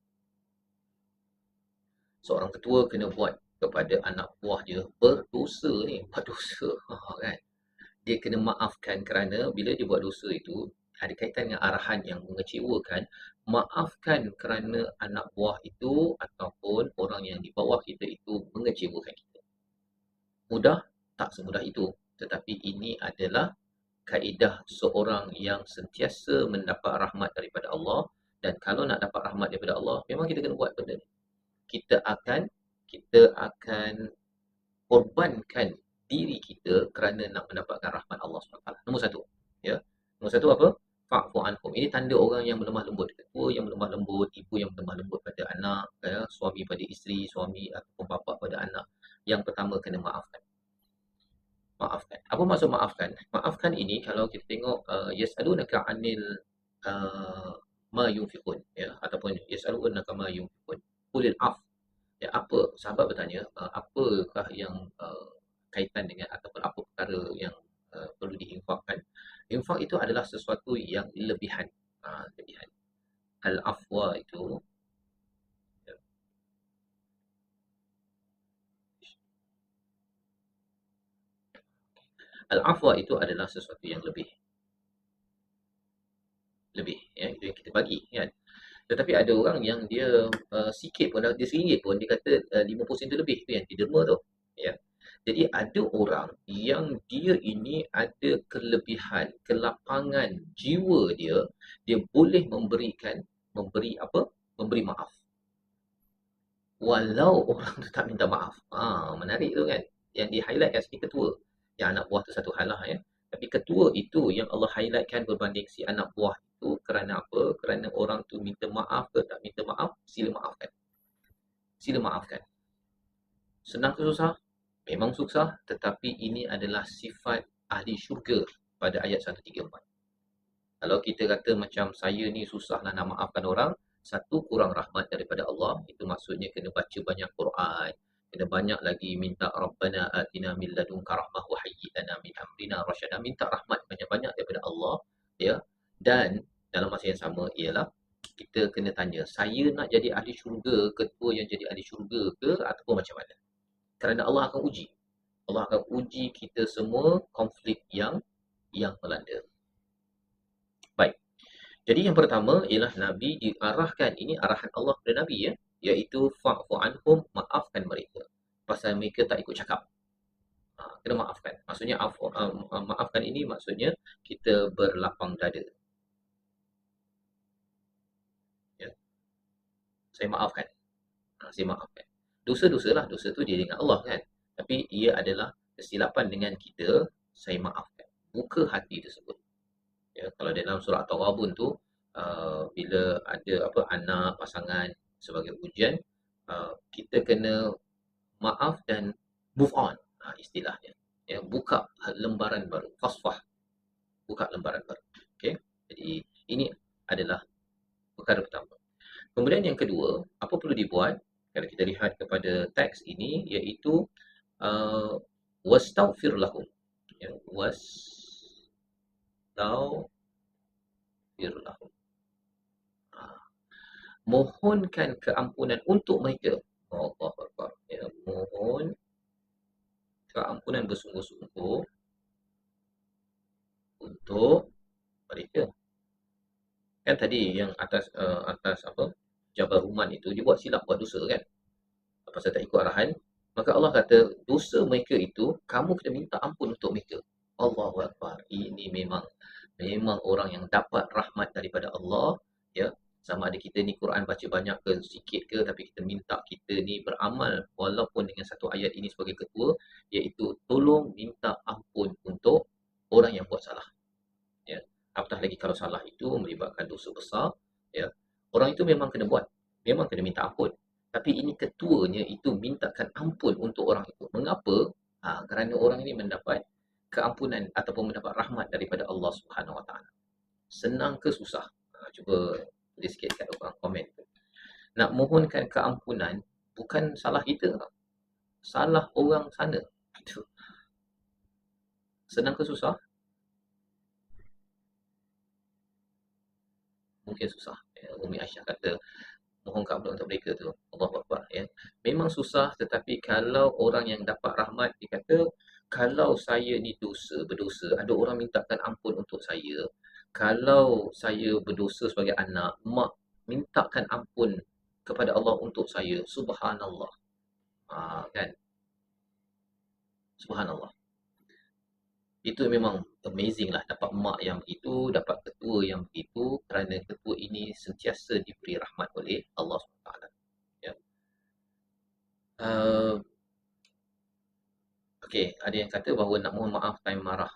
Seorang ketua kena buat kepada anak buah dia berdosa ni, berdosa kan. Dia kena maafkan kerana bila dia buat dosa itu ada kaitan dengan arahan yang mengecewakan. Maafkan kerana anak buah itu ataupun orang yang di bawah kita itu mengecewakan kita. Mudah? Tak semudah itu. Tetapi ini adalah kaedah seorang yang sentiasa mendapat rahmat daripada Allah. Dan kalau nak dapat rahmat daripada Allah, memang kita kena buat benda ni. Kita akan korbankan diri kita kerana nak mendapatkan rahmat Allah SWT. Nombor satu. Ya. Nombor satu apa? Fa'fu anhum. Ini tanda orang yang melemah lembut. Ketua yang melemah lembut, ibu yang melemah lembut pada anak, ya, suami pada isteri, suami ataupun bapa pada anak. Yang pertama kena maafkan. Maafkan. Apa maksud maafkan? Maafkan ini kalau kita tengok yas'alunaka 'anil ma yunfiqun, ya, ataupun yas'alunaka ma yunfiqun. Qulil af. Ya, apa sahabat bertanya, apakah yang kaitan dengan ataupun apa perkara yang perlu diinfakkan. Infak itu adalah sesuatu yang lebihan. Lebihan. Al-afwa itu, ya. Al-afwa itu adalah sesuatu yang lebih. Lebih, ya, itu yang kita bagi, kan. Tetapi ada orang yang dia sikit pun, dia RM1 pun dia kata 50 sen tu lebih, tu yang diderma tu. Ya. Jadi ada orang yang dia ini ada kelebihan, kelapangan jiwa dia, dia boleh memberi maaf. Walau orang tu tak minta maaf. Menarik tu kan. Yang di-highlight kat sini ketua. Yang anak buah tu satu hal lah, ya. Tapi ketua itu yang Allah highlightkan berbanding si anak buah itu kerana apa? Kerana orang tu minta maaf ke tak minta maaf, sila maafkan. Sila maafkan. Senang ke susah? Memang susah, tetapi ini adalah sifat ahli syurga pada ayat 134. Kalau kita kata macam saya ni susah lah nak maafkan orang, satu, kurang rahmat daripada Allah, itu maksudnya kena baca banyak Quran, kena banyak lagi minta Rabbana atina min ladunka rahmah wa hayyi lana min amrina rasyada, minta rahmat banyak-banyak daripada Allah, ya. Dan dalam masa yang sama ialah kita kena tanya, saya nak jadi ahli syurga, ketua yang jadi ahli syurga ke ataupun macam mana? Kerana Allah akan uji. Allah akan uji kita semua konflik yang melanda. Baik. Jadi yang pertama ialah Nabi diarahkan, ini arahan Allah kepada Nabi, ya, iaitu fa'fu anhum, maafkan mereka. Pasal mereka tak ikut cakap. Kena maafkan. Maksudnya maafkan ini maksudnya kita berlapang dada. Ya. Saya maafkan. Saya maafkan. Dosa-dosa lah, dosa tu dia dengan Allah kan. Tapi ia adalah kesilapan dengan kita, saya maafkan. Buka hati tersebut. Ya, kalau dalam surah At-Taghabun tu, bila ada anak, pasangan sebagai ujian, kita kena maaf dan move on, istilahnya. Ya, buka lembaran baru, fasfah, buka lembaran baru. Okey. Jadi ini adalah perkara pertama. Kemudian yang kedua, apa perlu dibuat? Kalau kita lihat kepada teks ini, iaitu wastaghfir lahum. Ya, wastaghfir lahum. Mohonkan keampunan untuk mereka. Allahu Akbar. Ya, mohon keampunan bersungguh-sungguh untuk mereka. Kan tadi yang atas Jabal Ruman itu dia buat silap, buat dosa kan. Pasal tak ikut arahan, maka Allah kata dosa mereka itu kamu kena minta ampun untuk mereka. Allahu Akbar. Ini memang orang yang dapat rahmat daripada Allah, ya. Sama ada kita ni Quran baca banyak ke sikit ke, tapi kita minta kita ni beramal walaupun dengan satu ayat ini sebagai ketua, iaitu tolong minta ampun untuk orang yang buat salah, ya. Apatah lagi kalau salah itu melibatkan dosa besar, ya. Orang itu memang kena buat, memang kena minta ampun. Tapi ini ketuanya itu mintakan ampun untuk orang itu. Mengapa? Kerana orang ini mendapat keampunan ataupun mendapat rahmat daripada Allah Subhanahu Wa Taala. Senang ke susah? Cuba tulis sikit kat orang komen. Nak mohonkan keampunan bukan salah kita, salah orang sana. Itu. Senang ke susah? Mungkin susah. Umi Aisyah kata mohon keampunan untuk mereka tu. Allahu Akbar, ya. Memang susah, tetapi kalau orang yang dapat rahmat, dia kata kalau saya ni berdosa, ada orang mintakan ampun untuk saya. Kalau saya berdosa sebagai anak, mak mintakan ampun kepada Allah untuk saya. Subhanallah. Kan? Subhanallah. Itu memang amazing lah, dapat mak yang begitu, dapat ketua yang begitu, kerana ketua ini sentiasa diberi rahmat oleh Allah SWT. Ya. Okey, ada yang kata bahawa nak mohon maaf time marah.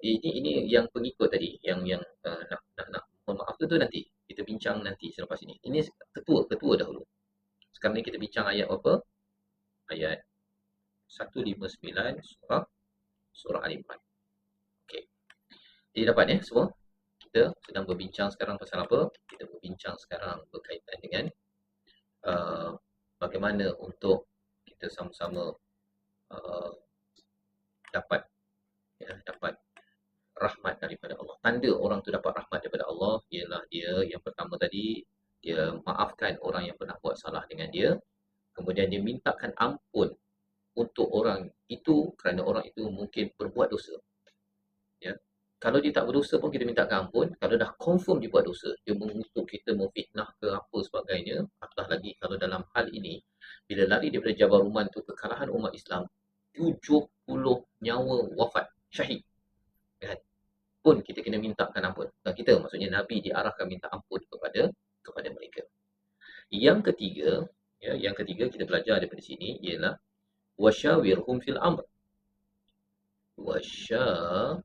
Ini yang pengikut tadi, yang nak mohon maaf tu nanti kita bincang nanti selepas ini. Ini ketua dahulu. Sekarang ni kita bincang ayat apa? Ayat 159 surah Al-Imran. Okey. Jadi dapat ya semua? Kita sedang berbincang sekarang pasal apa? Kita berbincang sekarang berkaitan dengan bagaimana untuk kita sama-sama dapat rahmat daripada Allah. Tanda orang tu dapat rahmat daripada Allah ialah dia yang pertama tadi, dia maafkan orang yang pernah buat salah dengan dia. Kemudian dia mintakan ampun untuk orang itu kerana orang itu mungkin berbuat dosa. Ya. Kalau dia tak berdosa pun kita mintakan ampun. Kalau dah confirm dia buat dosa, dia mengutuk kita, memfitnah ke apa sebagainya, apatah lagi kalau dalam hal ini bila lari daripada Jabal Ruman tu kekalahan umat Islam, 70 nyawa wafat, syahid. Kan? Pun kita kena mintakan ampun. Bukan kita, maksudnya Nabi diarahkan minta ampun kepada mereka. Yang ketiga kita belajar daripada sini ialah wasyawirhum fil amr. Wasyawirhum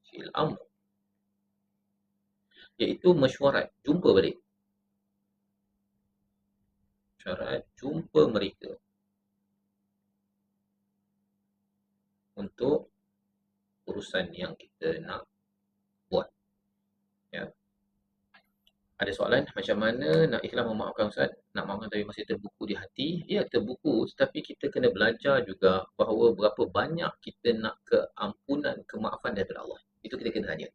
fil amr. Iaitu mesyuarat, jumpa balik. Syarat jumpa mereka untuk urusan yang kita nak buat. Ya. Ada soalan macam mana nak ikhlas memaafkan Ustaz? Nak maafkan tapi masih terbuku di hati. Ya, terbuku, tetapi kita kena belajar juga bahawa berapa banyak kita nak keampunan, kemaafan daripada Allah. Itu kita kena tanya.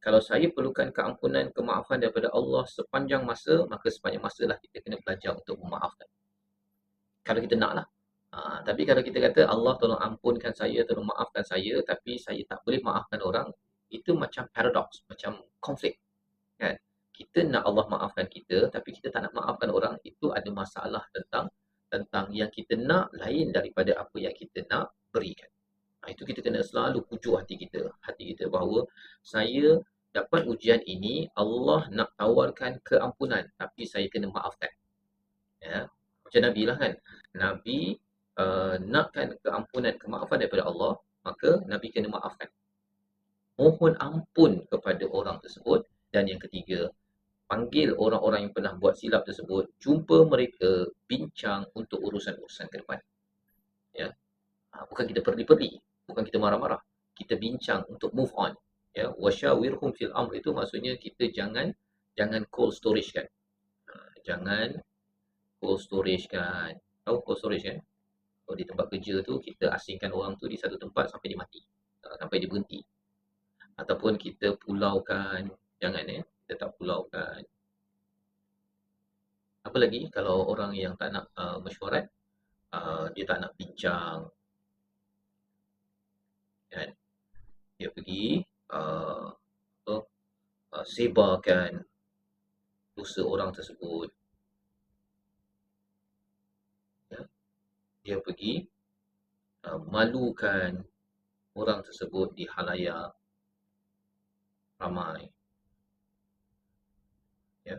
Kalau saya perlukan keampunan, kemaafan daripada Allah sepanjang masa, maka sepanjang masa lah kita kena belajar untuk memaafkan. Kalau kita nak lah. Tapi kalau kita kata Allah tolong ampunkan saya, tolong maafkan saya, tapi saya tak boleh maafkan orang, itu macam paradox, macam konflik. Kan? Kita nak Allah maafkan kita, tapi kita tak nak maafkan orang, itu ada masalah tentang yang kita nak lain daripada apa yang kita nak berikan. Itu kita kena selalu pujuk hati kita bahawa saya dapat ujian ini, Allah nak tawarkan keampunan, tapi saya kena maafkan. Ya. Macam Nabi lah kan. Nabi nakkan keampunan, kemaafan daripada Allah, maka Nabi kena maafkan. Mohon ampun kepada orang tersebut. Dan yang ketiga, panggil orang-orang yang pernah buat silap tersebut, jumpa mereka, bincang untuk urusan-urusan ke depan. Ya. Bukan kita perli-perli, bukan kita marah-marah. Kita bincang untuk move on. Ya, wasyawirhum fil amr itu maksudnya kita jangan cold storage kan. Jangan cold storage kan. Tahu cold storage kan? Kalau di tempat kerja tu kita asingkan orang tu di satu tempat sampai dia mati. Sampai dia berhenti. Ataupun kita pulaukan, jangan kita tak pulaukan. Apa lagi kalau orang yang tak nak mesyuarat, dia tak nak bincang, kan? Dia pergi sebarkan dosa orang tersebut. Ya. Dia pergi malukan orang tersebut di halayak ramai. Ya.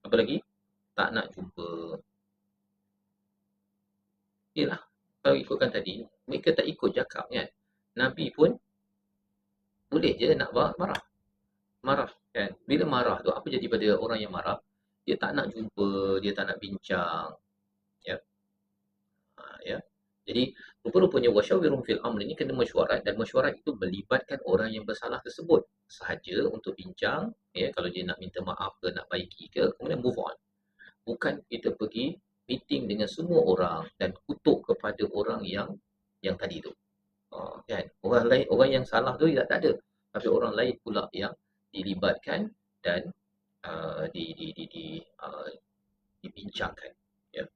Apa lagi? Tak nak jumpa. Yalah, kalau ikutkan tadi, mereka tak ikut cakap kan. Nabi pun boleh je nak marah. Marah kan. Bila marah tu, apa jadi pada orang yang marah? Dia tak nak jumpa, dia tak nak bincang. Ya. Ya. Jadi, rupa-rupanya wasyawirhum fil amr ni kena mesyuarat, dan mesyuarat itu melibatkan orang yang bersalah tersebut sahaja untuk bincang, ya, kalau dia nak minta maaf ke, nak baiki ke, kemudian move on. Bukan kita pergi meeting dengan semua orang dan kutuk kepada orang yang tadi tu. Kan? Orang lain, orang yang salah tu tak ada. Tapi orang lain pula yang dilibatkan dan dibincangkan. Ya.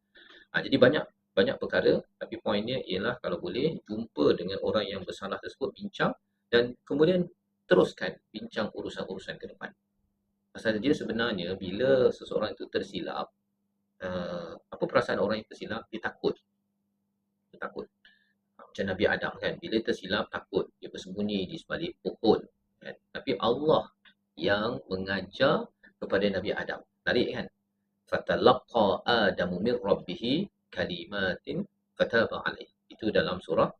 Jadi banyak perkara, tapi poinnya ialah kalau boleh jumpa dengan orang yang bersalah tersebut, bincang, dan kemudian teruskan bincang urusan-urusan ke depan. Pasal dia sebenarnya bila seseorang itu tersilap, apa perasaan orang yang tersilap? Dia takut. Dia takut. Macam Nabi Adam kan, bila tersilap takut, dia bersembunyi di sebalik pohon. Kan? Tapi Allah yang mengajar kepada Nabi Adam. Tarik kan? Fatalaqa Adamu min rabbih kalimatin fataba alaih. Itu dalam surah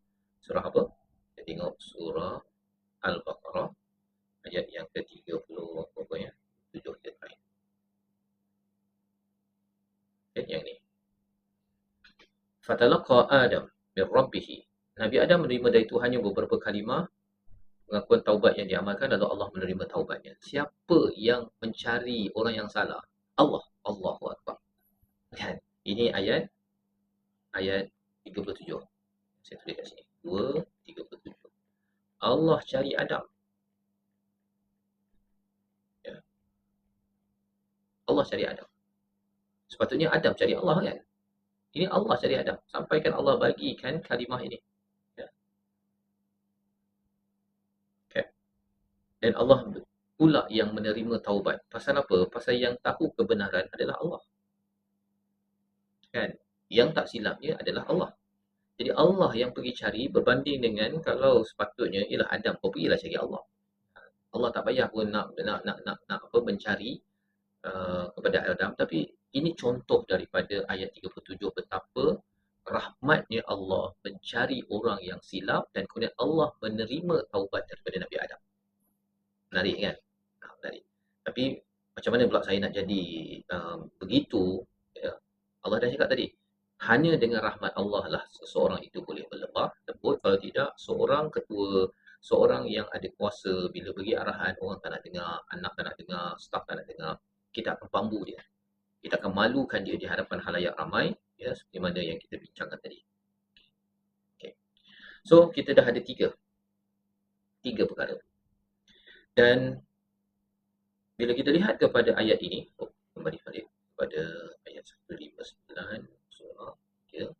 apa? Kita tengok surah Al-Baqarah ayat yang ke-30 apa ya? 7 dia terakhir. Yang ni. Fatalaqa Adam min rabbih. Nabi Adam menerima dari Tuhannya beberapa kalimah pengakuan taubat yang diamalkan, lalu Allah menerima taubatnya. Siapa yang mencari orang yang salah? Allah. Allahu Akbar. Kan? Ini ayat 37. Saya tulis kat sini. 2:37. Allah cari Adam. Ya. Allah cari Adam. Sepatutnya Adam cari Allah kan? Ini Allah cari Adam. Sampaikan Allah bagikan kalimah ini. Ya. Okay. Dan Allah pula yang menerima taubat. Pasal apa? Pasal yang tahu kebenaran adalah Allah. Kan? Yang tak silapnya adalah Allah. Jadi Allah yang pergi cari berbanding dengan kalau sepatutnya ialah Adam, kau pergilah cari Allah. Allah tak payah pun nak apa mencari kepada Adam, tapi ini contoh daripada ayat 37 betapa rahmatnya Allah mencari orang yang silap dan kemudian Allah menerima taubat daripada Nabi Adam. Menarik kan? Menarik. Tapi macam mana pula saya nak jadi begitu? Ya. Allah dah cakap tadi, hanya dengan rahmat Allah lah seseorang itu boleh berlebah lembut. Kalau tidak, seorang ketua, seorang yang ada kuasa, bila bagi arahan, orang tak nak dengar, anak tak nak dengar, staf tak nak dengar, kita akan bambu dia. Kita akan malukan dia di hadapan halayak ramai, ya, seperti mana yang kita bincangkan tadi. Okay. So, kita dah ada tiga perkara. Dan bila kita lihat kepada ayat ini, kembali balik kepada ayat 159 surah 3.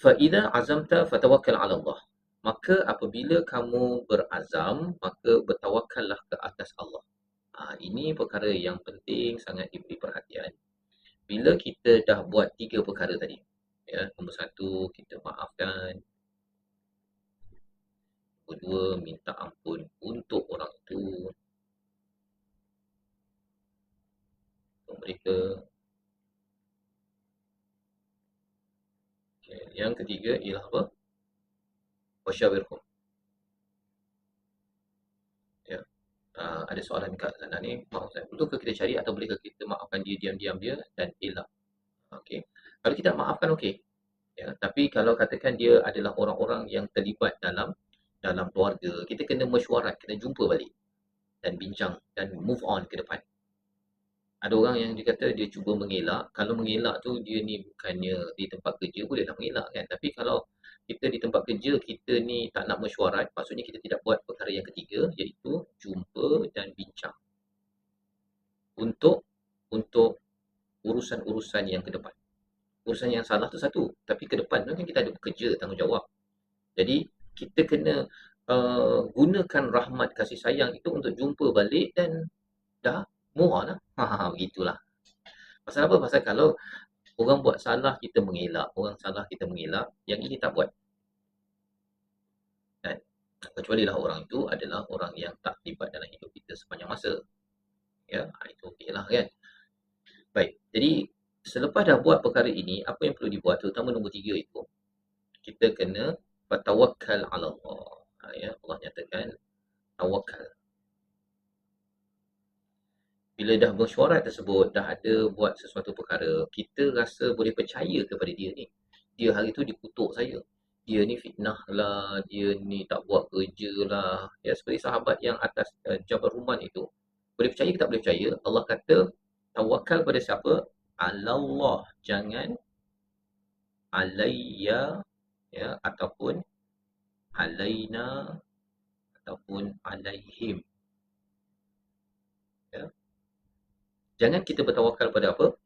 فَإِذَا عَزَمْتَ فَتَوَكَّلْ عَلَى اللَّهِ. Maka apabila kamu berazam, maka bertawakkallah ke atas Allah. Ini perkara yang penting sangat diberi perhatian. Bila kita dah buat tiga perkara tadi, ya, nombor satu, kita maafkan. Nombor dua, minta ampun untuk orang itu, untuk mereka. Okay. Yang ketiga ialah apa? Wasyawirhum. Ya. Ada soalan kat sana ni, maaf Ustaz, betul ke kita cari atau bolehkah kita maafkan dia diam-diam dia dan elak? Okey. Kalau kita maafkan okey. Ya, tapi kalau katakan dia adalah orang-orang yang terlibat dalam keluarga, kita kena mesyuarat, kena jumpa balik dan bincang dan move on ke depan. Ada orang yang dia kata dia cuba mengelak. Kalau mengelak tu dia ni bukannya di tempat kerja bolehlah mengelak kan. Tapi kalau kita di tempat kerja kita ni tak nak mesyuarat, maksudnya kita tidak buat perkara yang ketiga, iaitu jumpa dan bincang. Untuk urusan-urusan yang ke depan. Urusan yang salah tu satu, tapi ke depan tu kan kita ada bekerja, tanggungjawab. Jadi kita kena gunakan rahmat kasih sayang itu untuk jumpa balik dan dah move on lah. Begitulah. Pasal apa? Pasal kalau orang buat salah kita mengelak, orang salah kita mengelak, yang ini tak buat. Kan? Kecuali lah orang itu adalah orang yang tak terlibat dalam hidup kita sepanjang masa. Ya, itu okey lah kan. Baik, jadi selepas dah buat perkara ini, apa yang perlu dibuat, terutama nombor 3 itu, kita kena bertawakkal ala Allah. Ya, Allah nyatakan tawakal. Bila dah mesyuarat tersebut, dah ada buat sesuatu perkara, kita rasa boleh percaya kepada dia ni. Dia hari tu dikutuk saya. Dia ni fitnah lah, dia ni tak buat kerja lah. Ya, seperti sahabat yang atas Jabal Ruman itu. Boleh percaya ke tak boleh percaya? Allah kata, tawakal pada siapa? Allah. Jangan alayya, ya, ataupun alaina, ataupun alaihim. Ya. Jangan kita bertawakal pada apa?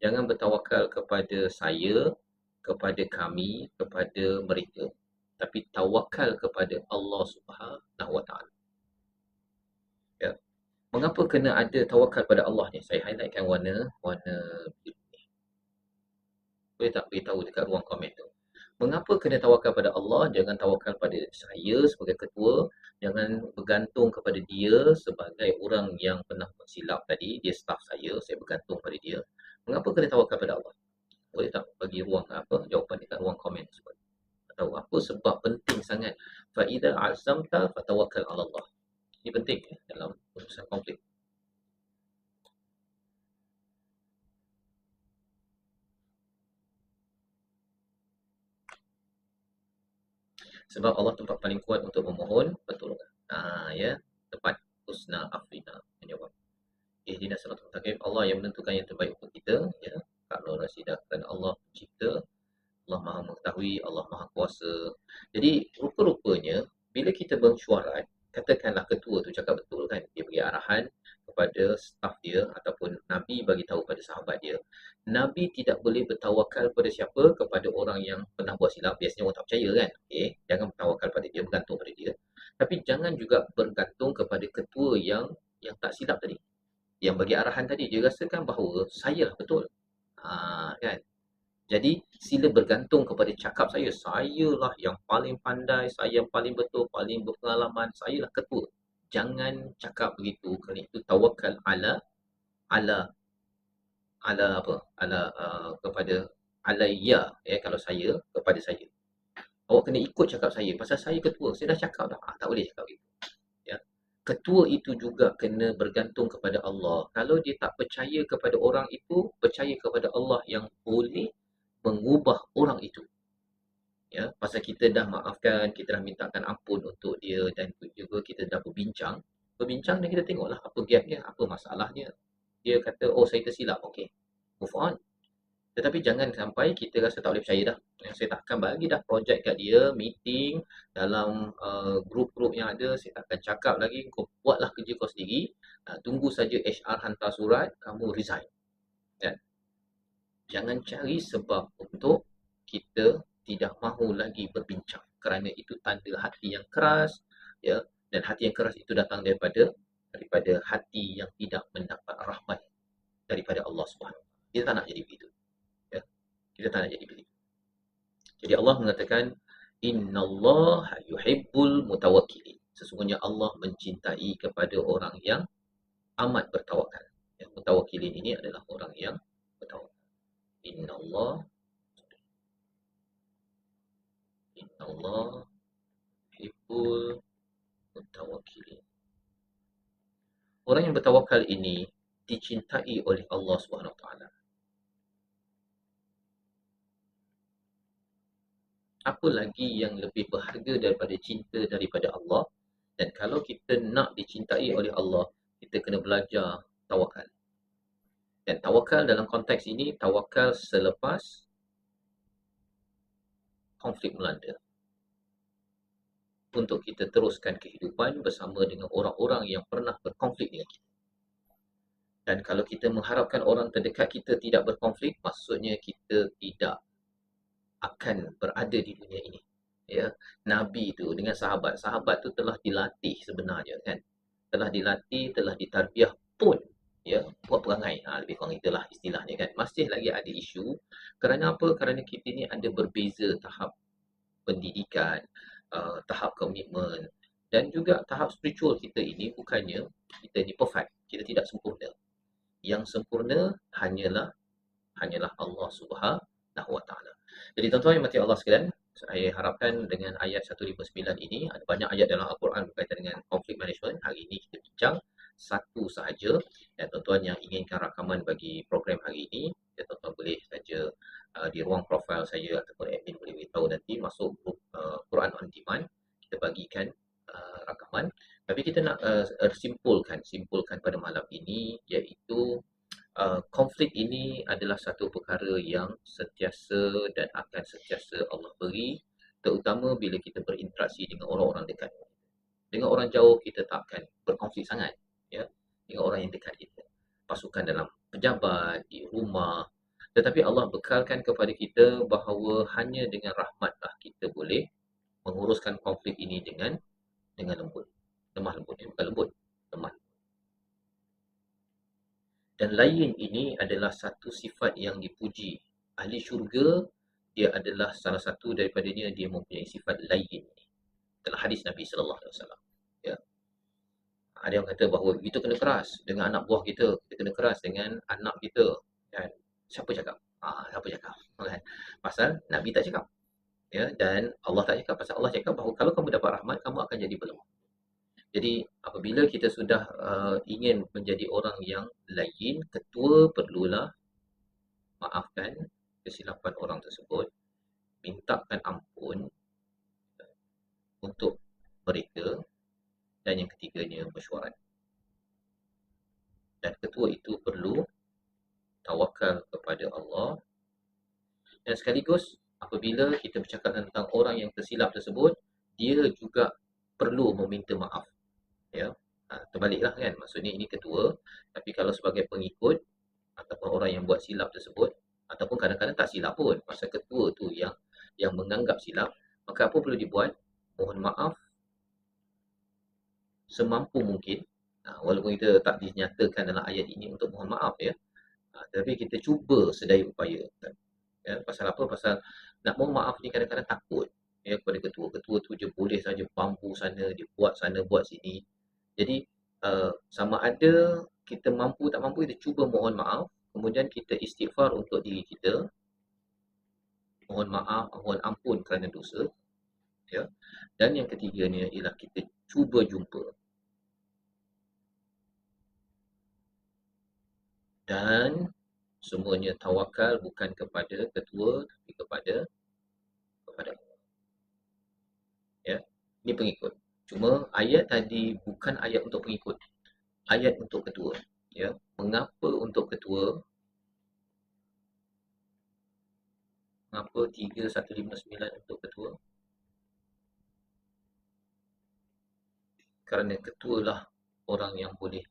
Jangan bertawakal kepada saya, kepada kami, kepada mereka. Tapi tawakal kepada Allah Subhanahu Wa Taala. Ya. Mengapa kena ada tawakal pada Allah ni? Saya highlightkan warna biru ni. Boleh tak beritahu dekat ruang komen tu? Mengapa kena tawakal pada Allah? Jangan tawakal pada saya sebagai ketua. Jangan bergantung kepada dia sebagai orang yang pernah silap tadi. Dia staff saya bergantung pada dia. Mengapa kena tawakal pada Allah? Boleh tak bagi ruang jawapan dekat ruang komen tersebut? Atau apa sebab penting sangat? Fa'idha azamta fatawakkal ala Allah. Ini penting dalam urusan konflik. Sebab Allah tempat paling kuat untuk memohon pertolongan. Ya, tepat husna afrina menjawab. Ihdinas siratal mustaqim. Allah yang menentukan yang terbaik untuk kita, ya. Kalau rasidah kerana Allah pencipta, Allah Maha mengetahui, Allah Maha kuasa. Jadi rupa-rupanya bila kita bersyuarat, katakanlah ketua tu cakap betul kan, dia bagi arahan kepada staf dia ataupun Nabi bagi tahu pada sahabat dia. Nabi tidak boleh bertawakal pada siapa? Kepada orang yang pernah buat silap. Biasanya orang tak percaya kan. Okay? Jangan bertawakal pada dia, bergantung pada dia. Tapi jangan juga bergantung kepada ketua yang tak silap tadi. Yang bagi arahan tadi, dia rasakan bahawa saya lah betul. Kan? Jadi sila bergantung kepada cakap saya. Saya lah yang paling pandai, saya yang paling betul, paling berpengalaman, saya lah ketua. Jangan cakap begitu, kerana itu tawakal ala kepada alayya, ya, kalau saya kepada saya. Awak kena ikut cakap saya pasal saya ketua. Saya dah cakap dah. Tak boleh cakap begitu. Ya. Ketua itu juga kena bergantung kepada Allah. Kalau dia tak percaya kepada orang itu, percaya kepada Allah yang boleh mengubah orang itu. Ya, pasal kita dah maafkan, kita dah mintakan ampun untuk dia dan juga kita dah berbincang, berbincang dan kita tengoklah apa gap dia, apa masalahnya. Dia kata, oh saya tersilap, okey, move on. Tetapi jangan sampai kita rasa tak boleh percaya dah. Saya takkan bagi dah projek kat dia, meeting dalam grup-grup yang ada, saya takkan cakap lagi, kau buatlah kerja kau sendiri, tunggu saja HR hantar surat, kamu resign. Kan? Jangan cari sebab untuk kita tidak mahu lagi berbincang, kerana itu tanda hati yang keras, ya, dan hati yang keras itu datang daripada hati yang tidak mendapat rahmat daripada Allah Subhanahu. Kita tak nak jadi begitu, ya. Kita tak nak jadi begitu. Jadi Allah mengatakan, innallaha yuhibbul mutawakkilin. Sesungguhnya Allah mencintai kepada orang yang amat bertawakal. Ya, mutawakkilin ini adalah orang yang bertawakal. Innallah yuhibbul mutawakkilin. Orang yang bertawakal ini dicintai oleh Allah Subhanahu Wa Taala. Apa lagi yang lebih berharga daripada cinta daripada Allah? Dan kalau kita nak dicintai oleh Allah, kita kena belajar tawakal. Dan tawakal dalam konteks ini, tawakal selepas konflik melanda. Untuk kita teruskan kehidupan bersama dengan orang-orang yang pernah berkonflik dengan kita. Dan kalau kita mengharapkan orang terdekat kita tidak berkonflik, maksudnya kita tidak akan berada di dunia ini. Ya, Nabi itu dengan sahabat tu telah dilatih sebenarnya, kan? Telah dilatih, telah ditarbiah pun, ya, buat perangai. Lebih kurang itulah istilahnya, kan? Masih lagi ada isu. Kerana apa? Kerana kita ni ada berbeza tahap pendidikan, tahap komitmen, dan juga tahap spiritual kita ini. Bukannya kita ni perfect, kita tidak sempurna. Yang sempurna hanyalah Allah Subhanahu Wa Taala. Jadi tuan-tuan yang mati Allah sekalian, saya harapkan dengan ayat 159 ini, ada banyak ayat dalam Al-Quran berkaitan dengan konflik management. Hari ini kita bincang satu sahaja. Dan tuan-tuan yang inginkan rakaman bagi program hari ini, ya, tuan-tuan boleh saja di ruang profil saya ataupun admin boleh beritahu nanti masuk grup Quran on Demand. Kita bagikan rakaman. Tapi kita nak simpulkan pada malam ini, iaitu konflik ini adalah satu perkara yang sentiasa dan akan sentiasa Allah beri, terutama bila kita berinteraksi dengan orang-orang dekat. Dengan orang jauh kita tak akan berkonflik sangat, ya. Dengan orang yang dekat kita, pasukan dalam pejabat, di rumah. Tetapi Allah bekalkan kepada kita bahawa hanya dengan rahmatlah kita boleh menguruskan konflik ini dengan lembut. Lemah lembut, bukan lembut, lemah. Dan layin ini adalah satu sifat yang dipuji. Ahli syurga, dia adalah salah satu daripadanya, dia mempunyai sifat layin. Dalam hadis Nabi sallallahu alaihi wasallam. Ya. Ada yang kata bahawa kita kena keras dengan anak buah kita kena keras dengan anak kita. Dan siapa cakap? Siapa cakap? Pasal Nabi tak cakap. Ya, dan Allah tak cakap. Pasal Allah cakap bahawa kalau kamu dapat rahmat, kamu akan jadi berlemah. Jadi apabila kita sudah ingin menjadi orang yang lain, ketua perlulah maafkan kesilapan orang tersebut, mintakan ampun untuk mereka, dan yang ketiganya mesyuarat. Dan ketua itu perlu tawakal kepada Allah. Dan sekaligus apabila kita bercakap tentang orang yang tersilap tersebut, dia juga perlu meminta maaf. Ya, terbaliklah, kan, maksudnya ini ketua, tapi kalau sebagai pengikut ataupun orang yang buat silap tersebut, ataupun kadang-kadang tak silap pun, pasal ketua tu yang menganggap silap, maka apa perlu dibuat? Mohon maaf semampu mungkin. Walaupun kita tak dinyatakan dalam ayat ini untuk mohon maaf, ya, tapi kita cuba sedaya upaya, ya. Pasal apa? Pasal nak mohon maaf ni kadang-kadang takut, ya, kepada ketua tu je boleh saja bambu sana, dia buat sana buat sini. Jadi sama ada kita mampu tak mampu, kita cuba mohon maaf, kemudian kita istighfar untuk diri kita, mohon maaf, mohon ampun kerana dosa, ya. Dan yang ketiganya ialah kita cuba jumpa. Dan semuanya tawakal bukan kepada ketua, tapi kepada Allah. Ya, ini pengikut. Cuma ayat tadi bukan ayat untuk pengikut, ayat untuk ketua. Ya, mengapa untuk ketua? Mengapa 3159 untuk ketua? Kerana ketualah orang yang boleh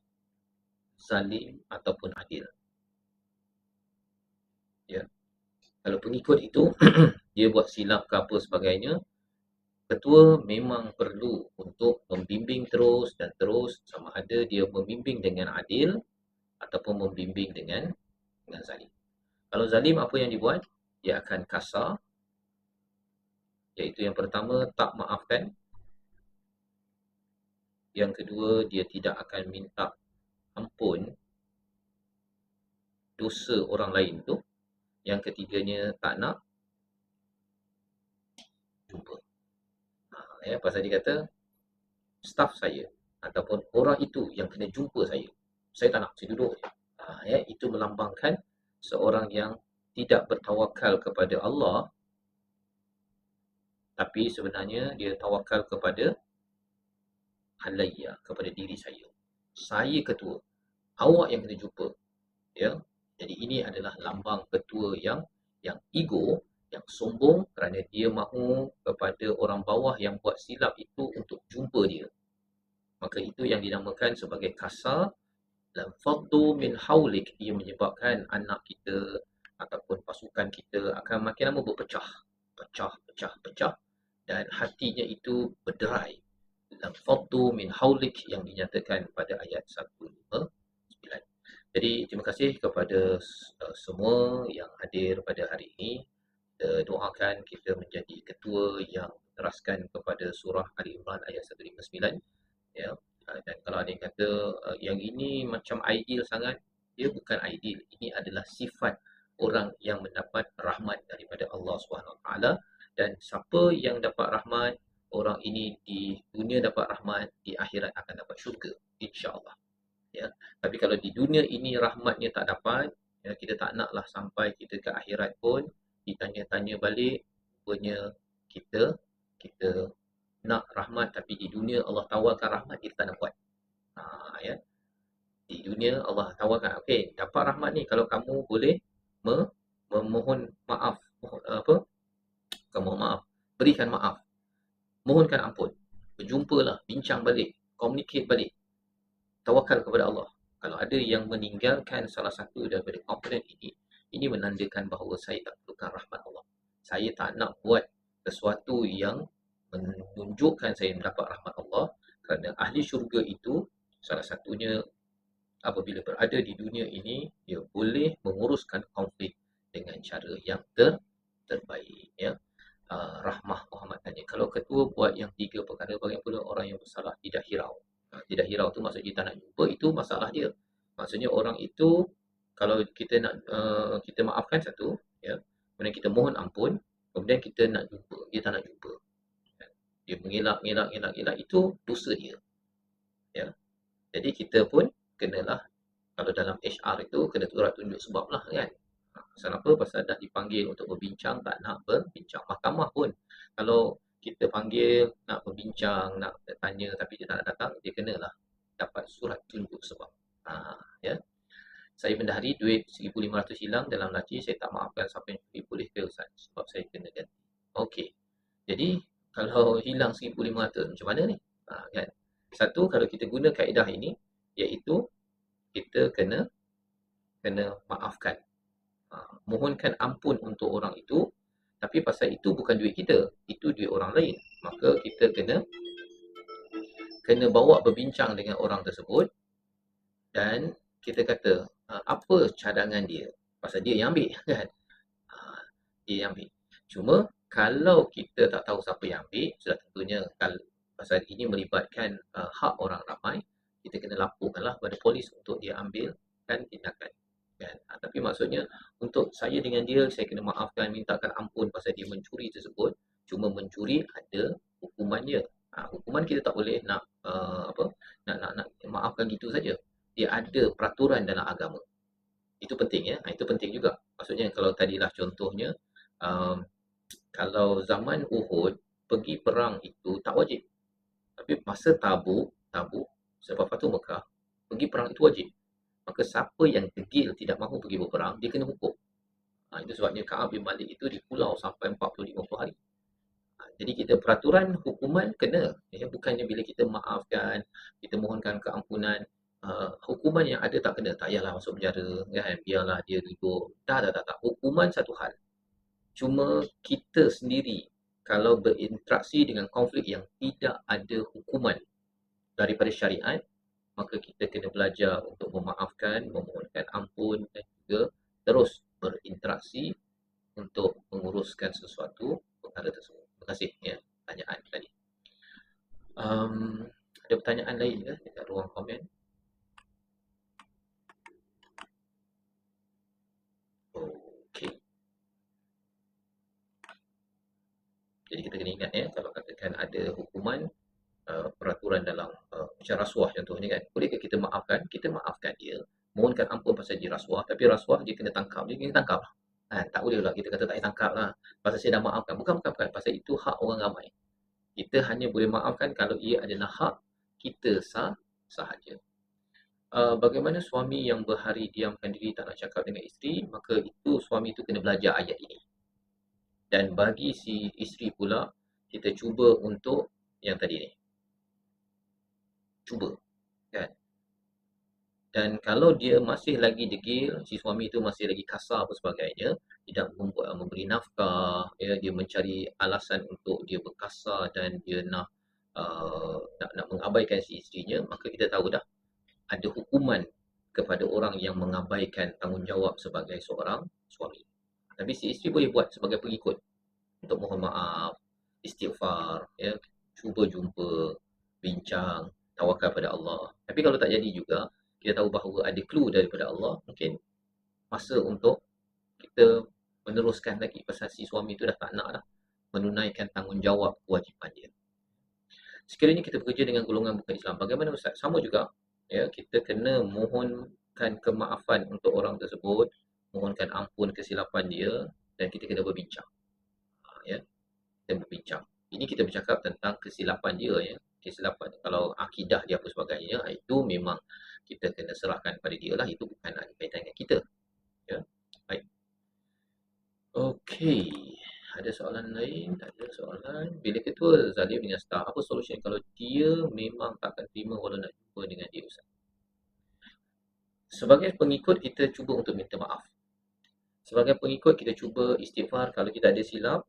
zalim ataupun adil. Ya, kalau pengikut itu dia buat silap ke apa sebagainya, ketua memang perlu untuk membimbing terus dan terus, sama ada dia membimbing dengan adil ataupun membimbing dengan zalim. Kalau zalim, apa yang dibuat? Dia akan kasar, iaitu yang pertama tak maafkan, yang kedua dia tidak akan minta ampun dosa orang lain tu, yang ketiganya tak nak jumpa. Ya, pasal dia kata staf saya ataupun orang itu yang kena jumpa saya tak nak, saya duduk je. Ya, itu melambangkan seorang yang tidak bertawakal kepada Allah, tapi sebenarnya dia tawakal kepada alayya, kepada diri saya. Saya ketua, awak yang kena jumpa. Ya, jadi ini adalah lambang ketua yang ego, yang sombong kerana dia mahu kepada orang bawah yang buat silap itu untuk jumpa dia. Maka itu yang dinamakan sebagai kasar. Dan faddu min haulik, ia menyebabkan anak kita ataupun pasukan kita akan makin lama berpecah. Pecah. Dan hatinya itu berderai. Dan faddu min haulik yang dinyatakan pada ayat 159. Jadi terima kasih kepada semua yang hadir pada hari ini. Kita doakan kita menjadi ketua yang meneraskan kepada surah Ali Imran ayat 159. Ya. Dan kalau ada yang kata yang ini macam ideal sangat, dia bukan ideal. Ini adalah sifat orang yang mendapat rahmat daripada Allah SWT. Dan siapa yang dapat rahmat, orang ini di dunia dapat rahmat, di akhirat akan dapat syurga, insya-Allah. Ya. Tapi kalau di dunia ini rahmatnya tak dapat, ya, kita tak naklah sampai kita ke akhirat pun ditanya-tanya balik, rupanya kita nak rahmat, tapi di dunia Allah tawarkan rahmat, kita tak nak buat. Ya. Di dunia Allah tawarkan, okey, dapat rahmat ni kalau kamu boleh memohon maaf, berikan maaf, mohonkan ampun, berjumpalah, bincang balik, communicate balik, tawakal kepada Allah. Kalau ada yang meninggalkan salah satu daripada komponen ini menandakan bahawa saya tak perlukan rahmat Allah. Saya tak nak buat sesuatu yang menunjukkan saya mendapat rahmat Allah, kerana ahli syurga itu salah satunya apabila berada di dunia ini, dia boleh menguruskan konflik dengan cara yang terbaik. Ya. Rahmah Muhammad tanya, kalau ketua buat yang 3 perkara, bagaimana orang yang bersalah tidak hirau? Tidak hirau tu maksud kita nak jumpa, itu masalah dia. Maksudnya orang itu, kalau kita nak kita maafkan satu, ya, kemudian kita mohon ampun, kemudian kita nak jumpa, dia tak nak jumpa. Dia mengelak, itu dosa dia. Ya. Jadi kita pun kenalah, kalau dalam HR itu kena surat tunjuk sebab lah kan. Pasal apa? Pasal dah dipanggil untuk berbincang, tak nak berbincang. Mahkamah pun, kalau kita panggil nak berbincang, nak tanya tapi dia tak nak datang, dia kenalah dapat surat tunjuk sebab. Ya. Saya bendahari duit 1,500 hilang dalam laci, saya tak maafkan siapa yang curi, boleh ke Ustaz? Sebab saya kena ganti. Okey. Jadi kalau hilang 1,500 macam mana ni? Kan? Satu, kalau kita guna kaedah ini, iaitu kita kena maafkan. Mohonkan ampun untuk orang itu, tapi pasal itu bukan duit kita, itu duit orang lain. Maka kita kena bawa berbincang dengan orang tersebut dan kita kata apa cadangan dia. Pasal dia yang ambil kan. Dia yang ambil. Cuma kalau kita tak tahu siapa yang ambil, sudah tentunya pasal ini melibatkan hak orang ramai, kita kena laporkanlah pada polis untuk dia ambilkan tindakan. Kan? Tapi maksudnya untuk saya dengan dia, saya kena maafkan, mintakan ampun pasal dia mencuri tersebut. Cuma mencuri ada hukumannya. Hukuman kita tak boleh nak nak maafkan gitu saja. Dia ada peraturan dalam agama. Itu penting ya. Itu penting juga. Maksudnya kalau tadilah contohnya kalau zaman Uhud pergi perang itu tak wajib. Tapi masa tabuk sebab Fatu Mekah, pergi perang itu wajib. Maka siapa yang degil tidak mahu pergi berperang, dia kena hukum. Itu sebabnya Ka'ab bin Malik itu di pulau sampai 40-50 hari. Jadi kita peraturan hukuman kena. Bukannya bila kita maafkan, kita mohonkan keampunan, hukuman yang ada tak kena. Tak payahlah masuk penjara, kan? Biarlah dia duduk. Tak. Hukuman satu hal. Cuma kita sendiri kalau berinteraksi dengan konflik yang tidak ada hukuman daripada syariat, maka kita kena belajar untuk memaafkan, memohonkan ampun dan juga terus berinteraksi untuk menguruskan sesuatu perkara tersebut. Terima kasih ya pertanyaan tadi. Ada pertanyaan lain ke dekat ruang komen? Okey. Jadi kita kena ingat ya, kalau katakan ada hukuman, peraturan dalam macam rasuah contohnya kan, bolehkah kita maafkan? Kita maafkan dia, mohonkan ampun pasal dia rasuah, tapi rasuah dia kena tangkap, dia kena tangkap. Tak boleh pula kita kata tak payah tangkap lah, pasal saya dah maafkan. Bukan, pasal itu hak orang ramai. Kita hanya boleh maafkan kalau ia adalah hak kita sahaja. Bagaimana suami yang berhari diamkan diri tak nak cakap dengan isteri, maka itu suami itu kena belajar ayat ini. Dan bagi si isteri pula, kita cuba untuk yang tadi ni. Cuba, kan? Dan kalau dia masih lagi degil, si suami itu masih lagi kasar apa sebagainya, tidak memberi nafkah, ya, dia mencari alasan untuk dia berkasar dan dia nak mengabaikan si isterinya, maka kita tahu dah ada hukuman kepada orang yang mengabaikan tanggungjawab sebagai seorang suami. Tapi si isteri boleh buat sebagai pengikut untuk mohon maaf, istighfar, ya, cuba jumpa, bincang, tawakal pada Allah. Tapi kalau tak jadi juga, kita tahu bahawa ada clue daripada Allah, mungkin masa untuk kita meneruskan lagi pasal si suami itu dah tak nak dah menunaikan tanggungjawab kewajipan dia. Sekiranya kita bekerja dengan golongan bukan Islam, bagaimana Ustaz? Sama juga, ya, kita kena mohonkan kemaafan untuk orang tersebut, mohonkan ampun kesilapan dia, dan kita kena berbincang. Ya, kita berbincang. Ini kita bercakap tentang kesilapan dia, ya. Kesilapan kalau akidah dia apa sebagainya, itu memang kita kena serahkan pada dia lah, itu bukan ada kaitan dengan kita. Ya. Baik. Okey. Ada soalan lain? Tak ada soalan. Bila ketua zalim dengan staf, apa solution kalau dia memang tak akan terima walau nak jumpa dengan dia, Ustaz? Sebagai pengikut, kita cuba untuk minta maaf. Sebagai pengikut, kita cuba istighfar kalau kita ada silap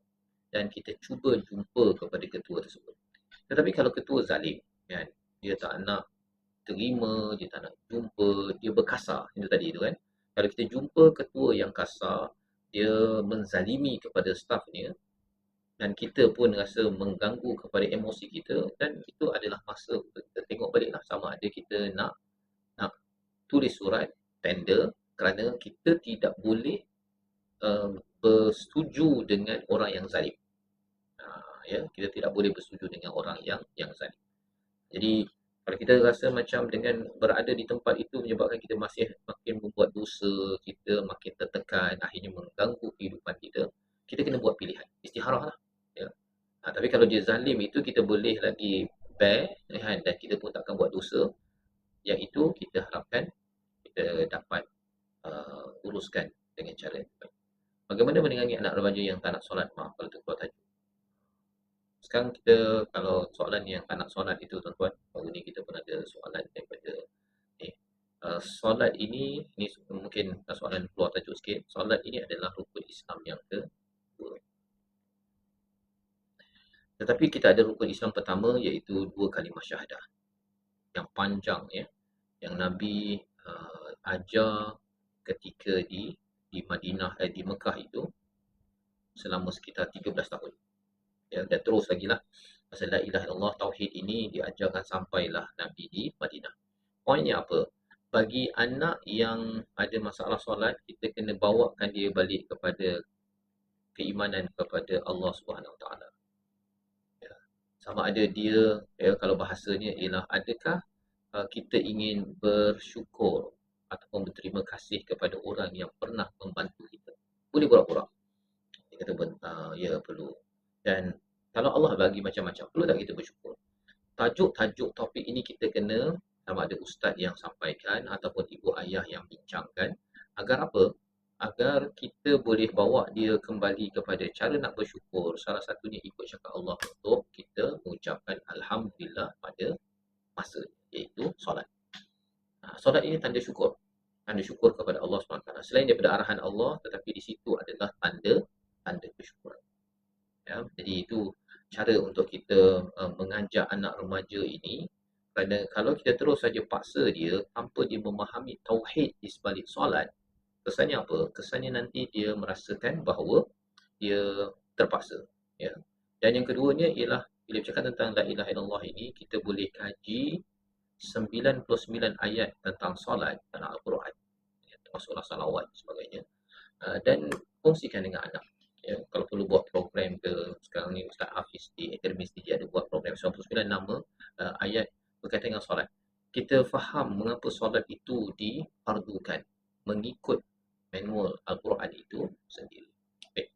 dan kita cuba jumpa kepada ketua tersebut. Tetapi kalau ketua zalim, kan, dia tak nak terima, dia tak nak jumpa, dia berkasar, itu tadi tu kan. Kalau kita jumpa ketua yang kasar, dia menzalimi kepada stafnya dan kita pun rasa mengganggu kepada emosi kita, dan itu adalah masa untuk kita tengok baliklah sama ada kita nak tulis surat tender kerana kita tidak boleh bersetuju dengan orang yang zalim. Ya, kita tidak boleh bersetuju dengan orang yang zalim. Jadi kalau kita rasa macam dengan berada di tempat itu menyebabkan kita masih makin membuat dosa, kita makin tertekan, akhirnya mengganggu kehidupan kita, kita kena buat pilihan, istikharah lah. Ya. Tapi kalau dia zalim itu kita boleh lagi bear, kan, dan kita pun takkan buat dosa, yang itu kita harapkan kita dapat uruskan dengan cara yang baik. Bagaimana menengangi anak remaja yang tak nak solat? Maaf kalau terkeluar tajuk. Sekarang kita, kalau soalan yang tak nak solat itu tuan-tuan, baru ni kita pun ada soalan daripada solat ini mungkin soalan keluar tajuk sikit. Solat ini adalah rukun Islam yang kedua. Tetapi kita ada rukun Islam pertama, iaitu 2 kalimah syahadah. Yang panjang, ya. Yang Nabi ajar ketika di Madinah, di Mekah itu selama sekitar 13 tahun. Ya, dan terus lagi lah pasal la ilaha illallah, tauhid ini diajarkan sampailah Nabi di Madinah. Poinnya apa? Bagi anak yang ada masalah solat, kita kena bawakan dia balik kepada keimanan kepada Allah Subhanahu Wa Taala. Ya. Sama ada dia, ya, kalau bahasanya ialah adakah kita ingin bersyukur ataupun berterima kasih kepada orang yang pernah membantu kita. Boleh pura-pura. Dia kata ya perlu. Dan kalau Allah bagi macam-macam, perlu tak kita bersyukur? tajuk-tajuk topik ini kita kena, sama ada ustaz yang sampaikan ataupun ibu ayah yang bincangkan, agar apa? Agar kita boleh bawa dia kembali kepada cara nak bersyukur. Salah satunya ikut cakap Allah untuk kita mengucapkan Alhamdulillah pada masa, iaitu solat. Solat ini tanda syukur. Tanda syukur kepada Allah SWT. Selain daripada arahan Allah, tetapi di situ adalah tanda kesyukuran. Ya, jadi itu cara untuk kita mengajak anak remaja ini, kerana kalau kita terus saja paksa dia tanpa dia memahami tauhid di sebalik solat, kesannya apa? Kesannya nanti dia merasakan bahawa dia terpaksa. Ya. Dan yang keduanya ialah bila bercakap tentang la ilaha illallah ini, kita boleh kaji 99 ayat tentang solat dalam Al-Quran, ya, termasuklah salawat dan sebagainya, dan kongsikan dengan anak. Ya, kalau perlu buat program ke, sekarang ni Ustaz Hafiz di Akademi SDG ada buat program 99 nama ayat berkaitan dengan solat. Kita faham mengapa solat itu difardukan mengikut manual Al-Quran itu sendiri. Baik.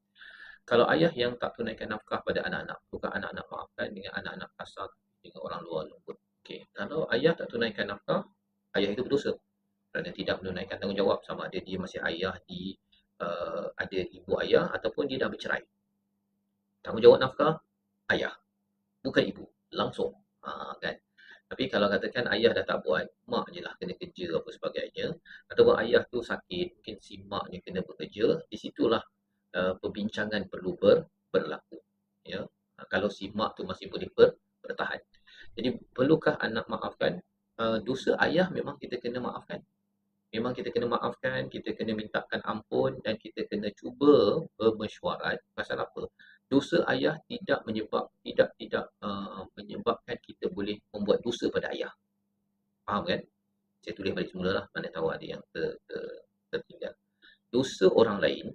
Kalau ayah yang tak tunaikan nafkah pada anak-anak, bukan anak-anak, maafkan, dengan anak-anak kasar, dengan orang luar lembut. Okey, kalau ayah tak tunaikan nafkah, ayah itu berdosa kerana tidak menunaikan tanggungjawab, sama ada dia masih ayah di ada ibu ayah ataupun dia dah bercerai. Tanggungjawab nafkah ayah, bukan ibu langsung. Kan. Tapi kalau katakan ayah dah tak buat, mak je lah kena kerja apa sebagainya, ataupun ayah tu sakit, mungkin si maknya kena bekerja, di situlah perbincangan perlu berlaku. Ya. Kalau si mak tu masih boleh bertahan. Jadi perlukah anak maafkan? Dosa ayah memang kita kena maafkan. Memang kita kena maafkan, kita kena mintakan ampun, dan kita kena cuba bermesyuarat. Pasal apa? Dosa ayah tidak menyebabkan kita boleh membuat dosa pada ayah. Faham kan? Saya tulis balik semula lah, mana tahu ada yang tertinggal. Dosa orang lain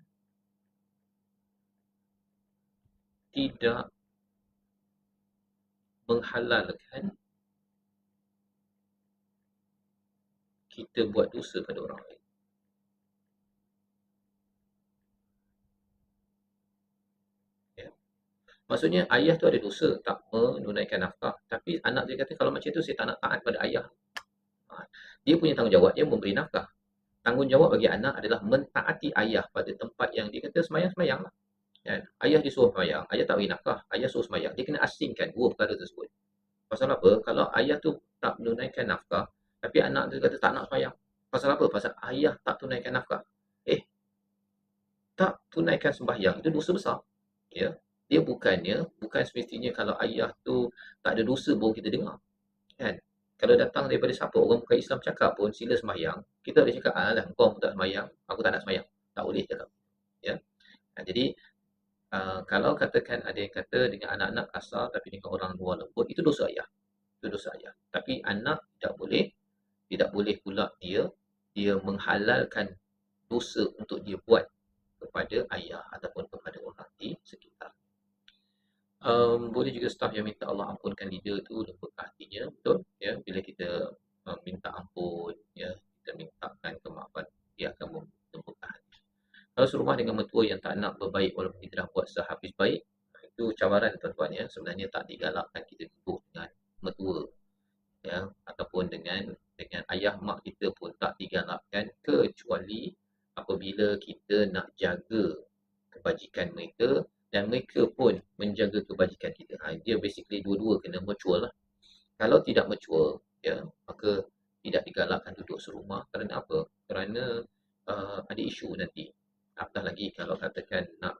tidak menghalalkan kita buat dosa pada orang lain. Ya. Maksudnya ayah tu ada dosa tak menunaikan nafkah, tapi anak dia kata kalau macam tu saya tak nak taat pada ayah. Dia punya tanggungjawab dia memberi nafkah. Tanggungjawab bagi anak adalah mentaati ayah pada tempat yang dia kata semayang-semayang lah. Kan? Ayah disuruh semayang, ayah tak beri nafkah, ayah suruh semayang. Dia kena asingkan dua perkara tersebut. Pasal apa? Kalau ayah tu tak menunaikan nafkah, tapi anak dia kata tak nak semayang. Pasal apa? Pasal ayah tak tunaikan nafkah. Tak tunaikan sembahyang, itu dosa besar. Ya. Dia bukan semestinya kalau ayah tu tak ada dosa baru kita dengar. Kan? Kalau datang daripada siapa, orang bukan Islam cakap pun sila sembahyang, kita boleh cakap, alah kau tak sembahyang, aku tak nak sembahyang. Tak boleh cakap. Ya. Jadi kalau katakan ada yang kata dengan anak-anak kasar tapi dengan orang luar lembut, itu dosa ayah. Itu dosa ayah. Tapi anak tidak boleh pula dia menghalalkan dosa untuk dia buat kepada ayah ataupun kepada orang di sekitar. Boleh juga staf yang minta Allah ampunkan lidah tu lembut hatinya, betul? Ya, bila kita minta ampun, ya, kita mintakan kemaafan, dia akan melembutkan hati. Kalau serumah dengan mertua yang tak nak berbaik walaupun kita dah buat sehabis baik, itu cabaran tuan-tuan ya. Sebenarnya tak digalakkan kita duduk dengan mertua, ya, ataupun dengan ayah mak kita pun tak digalakkan, kecuali apabila kita nak jaga kebajikan mereka dan mereka pun menjaga kebajikan kita. Dia basically dua-dua kena mature lah. Kalau tidak mature, ya, maka tidak digalakkan duduk serumah. Kerana apa? Kerana ada isu nanti. Apatah lagi kalau katakan nak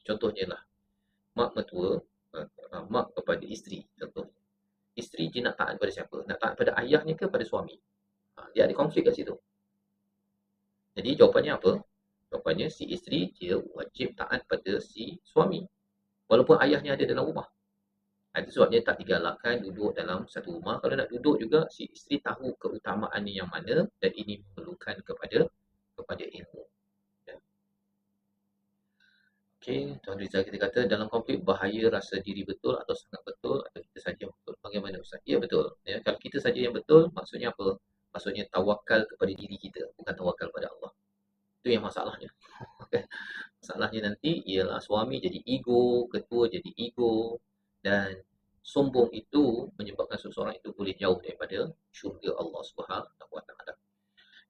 contohnya lah, mak mertua, mak kepada isteri contohnya. Isteri dia nak taat pada siapa? Nak taat pada ayahnya ke pada suami? Dia ada konflik kat situ. Jadi jawapannya apa? Jawapannya si isteri dia wajib taat pada si suami. Walaupun ayahnya ada dalam rumah. Itu sebabnya tak digalakkan duduk dalam satu rumah. Kalau nak duduk juga, si isteri tahu keutamaannya yang mana, dan ini memerlukan kepada ilmu. Ya. Okey, Tuan Rizal kita kata dalam konflik bahaya rasa diri betul atau sangat betul atau kita saja yang betul. Bagaimana Ustaz? Ya betul. Ya, kalau kita saja yang betul, maksudnya apa? Maksudnya tawakal kepada diri kita, bukan tawakal pada Allah. Itu yang masalahnya. Masalahnya nanti ialah suami jadi ego, ketua jadi ego, dan sombong itu menyebabkan seseorang itu boleh jauh daripada syurga Allah Subhanahu Wa Taala.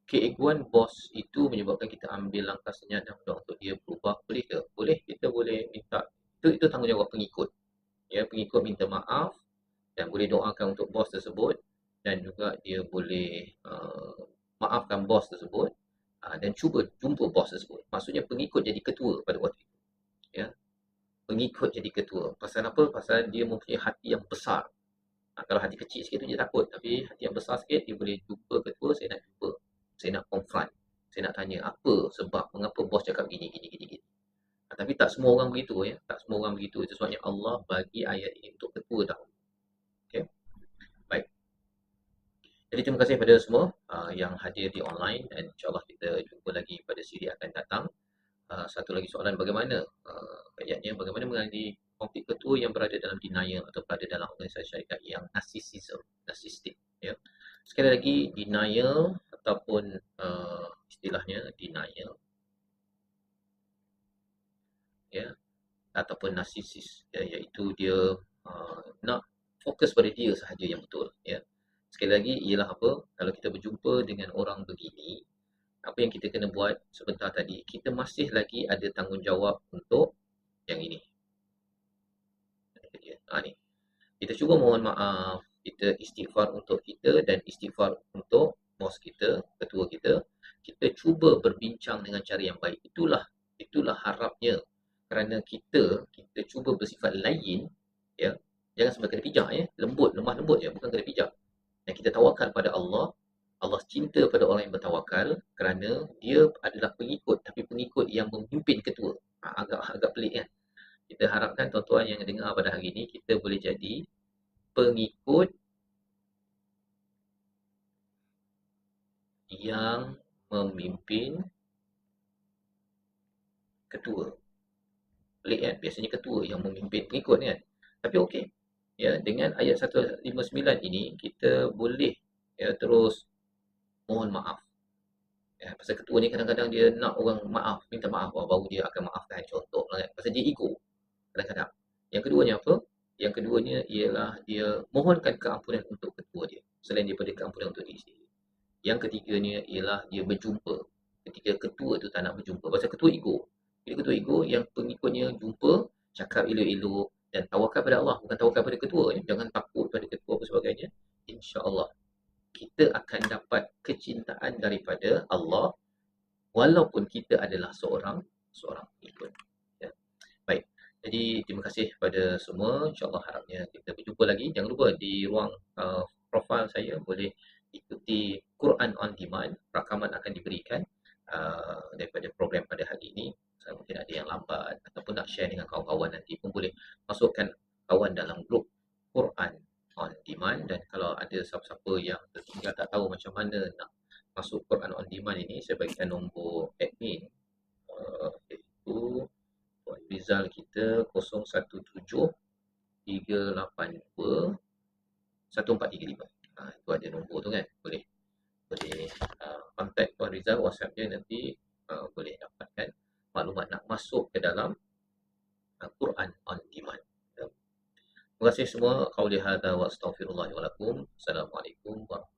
Keegoan bos itu menyebabkan kita ambil langkah senyap dan mudah untuk dia berubah. Boleh ke? Boleh. Kita boleh minta. Itu tanggungjawab pengikut. Ya, pengikut minta maaf dan boleh doakan untuk bos tersebut, dan juga dia boleh maafkan bos tersebut, dan cuba jumpa bos tersebut. Maksudnya pengikut jadi ketua pada waktu itu. Ya, pengikut jadi ketua. Pasal apa? Pasal dia mempunyai hati yang besar. Kalau hati kecil sikit tu dia takut, tapi hati yang besar sikit dia boleh jumpa ketua, saya nak jumpa. Saya nak confront. Saya nak tanya apa sebab mengapa bos cakap gini gini gini gini. Tapi tak semua orang begitu ya. Tak semua orang begitu. Itu sebabnya Allah bagi ayat ini untuk ketua dahulu. Okey. Baik. Jadi terima kasih kepada semua yang hadir di online, dan insya-Allah kita jumpa lagi pada siri akan datang. Satu lagi soalan, bagaimana ayatnya, bagaimana mengenali konflik ketua yang berada dalam denial atau berada dalam organisasi syarikat yang narsistik ya. Sekali lagi, denial ataupun istilahnya denial ya, ataupun narsisis ya, iaitu dia nak fokus pada dia sahaja yang betul ya. Sekali lagi ialah apa, kalau kita berjumpa dengan orang begini, apa yang kita kena buat sebentar tadi, kita masih lagi ada tanggungjawab untuk yang ini. Ni. Kita cuba mohon maaf, kita istighfar untuk kita dan istighfar untuk bos kita, ketua kita. Kita cuba berbincang dengan cara yang baik. Itulah harapnya. Kerana kita cuba bersifat lain ya. Jangan sampai kena pijak ya. Lemah lembut je, bukan kena pijak. Dan kita tawakal pada Allah. Allah cinta pada orang yang bertawakal kerana dia adalah pengikut, tapi pengikut yang memimpin ketua. Agak pelik kan. Kita harapkan tuan-tuan yang dengar pada hari ini, kita boleh jadi pengikut yang memimpin ketua. Pelik kan? Biasanya ketua yang memimpin pengikut kan. Tapi okey. Ya, dengan ayat 159 ini kita boleh ya terus mohon maaf. Ya, pasal ketua ni kadang-kadang dia nak orang maaf, minta maaf baru dia akan maafkan, contohlah kan. Pasal dia ego kadang-kadang. Yang keduanya apa? Yang keduanya ialah dia mohonkan keampunan untuk ketua dia, selain daripada keampunan untuk diri sendiri. Yang ketiganya ialah dia berjumpa ketika ketua tu tak nak berjumpa. Pasal ketua ego. Bila ketua ego, yang pengikutnya jumpa, cakap elok-elok dan tawakal pada Allah, bukan tawakal pada ketua ya. Jangan takut pada ketua dan sebagainya. Insya-Allah kita akan dapat kecintaan daripada Allah walaupun kita adalah seorang pengikut. Ya. Baik. Jadi terima kasih kepada semua. InsyaAllah harapnya kita berjumpa lagi. Jangan lupa di ruang profil saya boleh ikuti Quran on Demand. Rakaman akan diberikan daripada program pada hari ini. Mungkin ada yang lambat ataupun nak share dengan kawan-kawan, nanti pun boleh masukkan kawan dalam grup Quran on Demand. Dan kalau ada siapa-siapa yang tertinggal tak tahu macam mana nak masuk Quran on Demand ini, saya bagikan nombor admin iaitu Rizal kita 017 382 1435. Itu ada nombor tu kan. Boleh contact Tuan Rizal, WhatsApp dia, nanti boleh dapatkan maklumat nak masuk ke dalam Quran on Demand. Terima kasih semua. Qauli hadza wa astaghfirullah wa lakum. Assalamualaikum warahmatullahi wabarakatuh.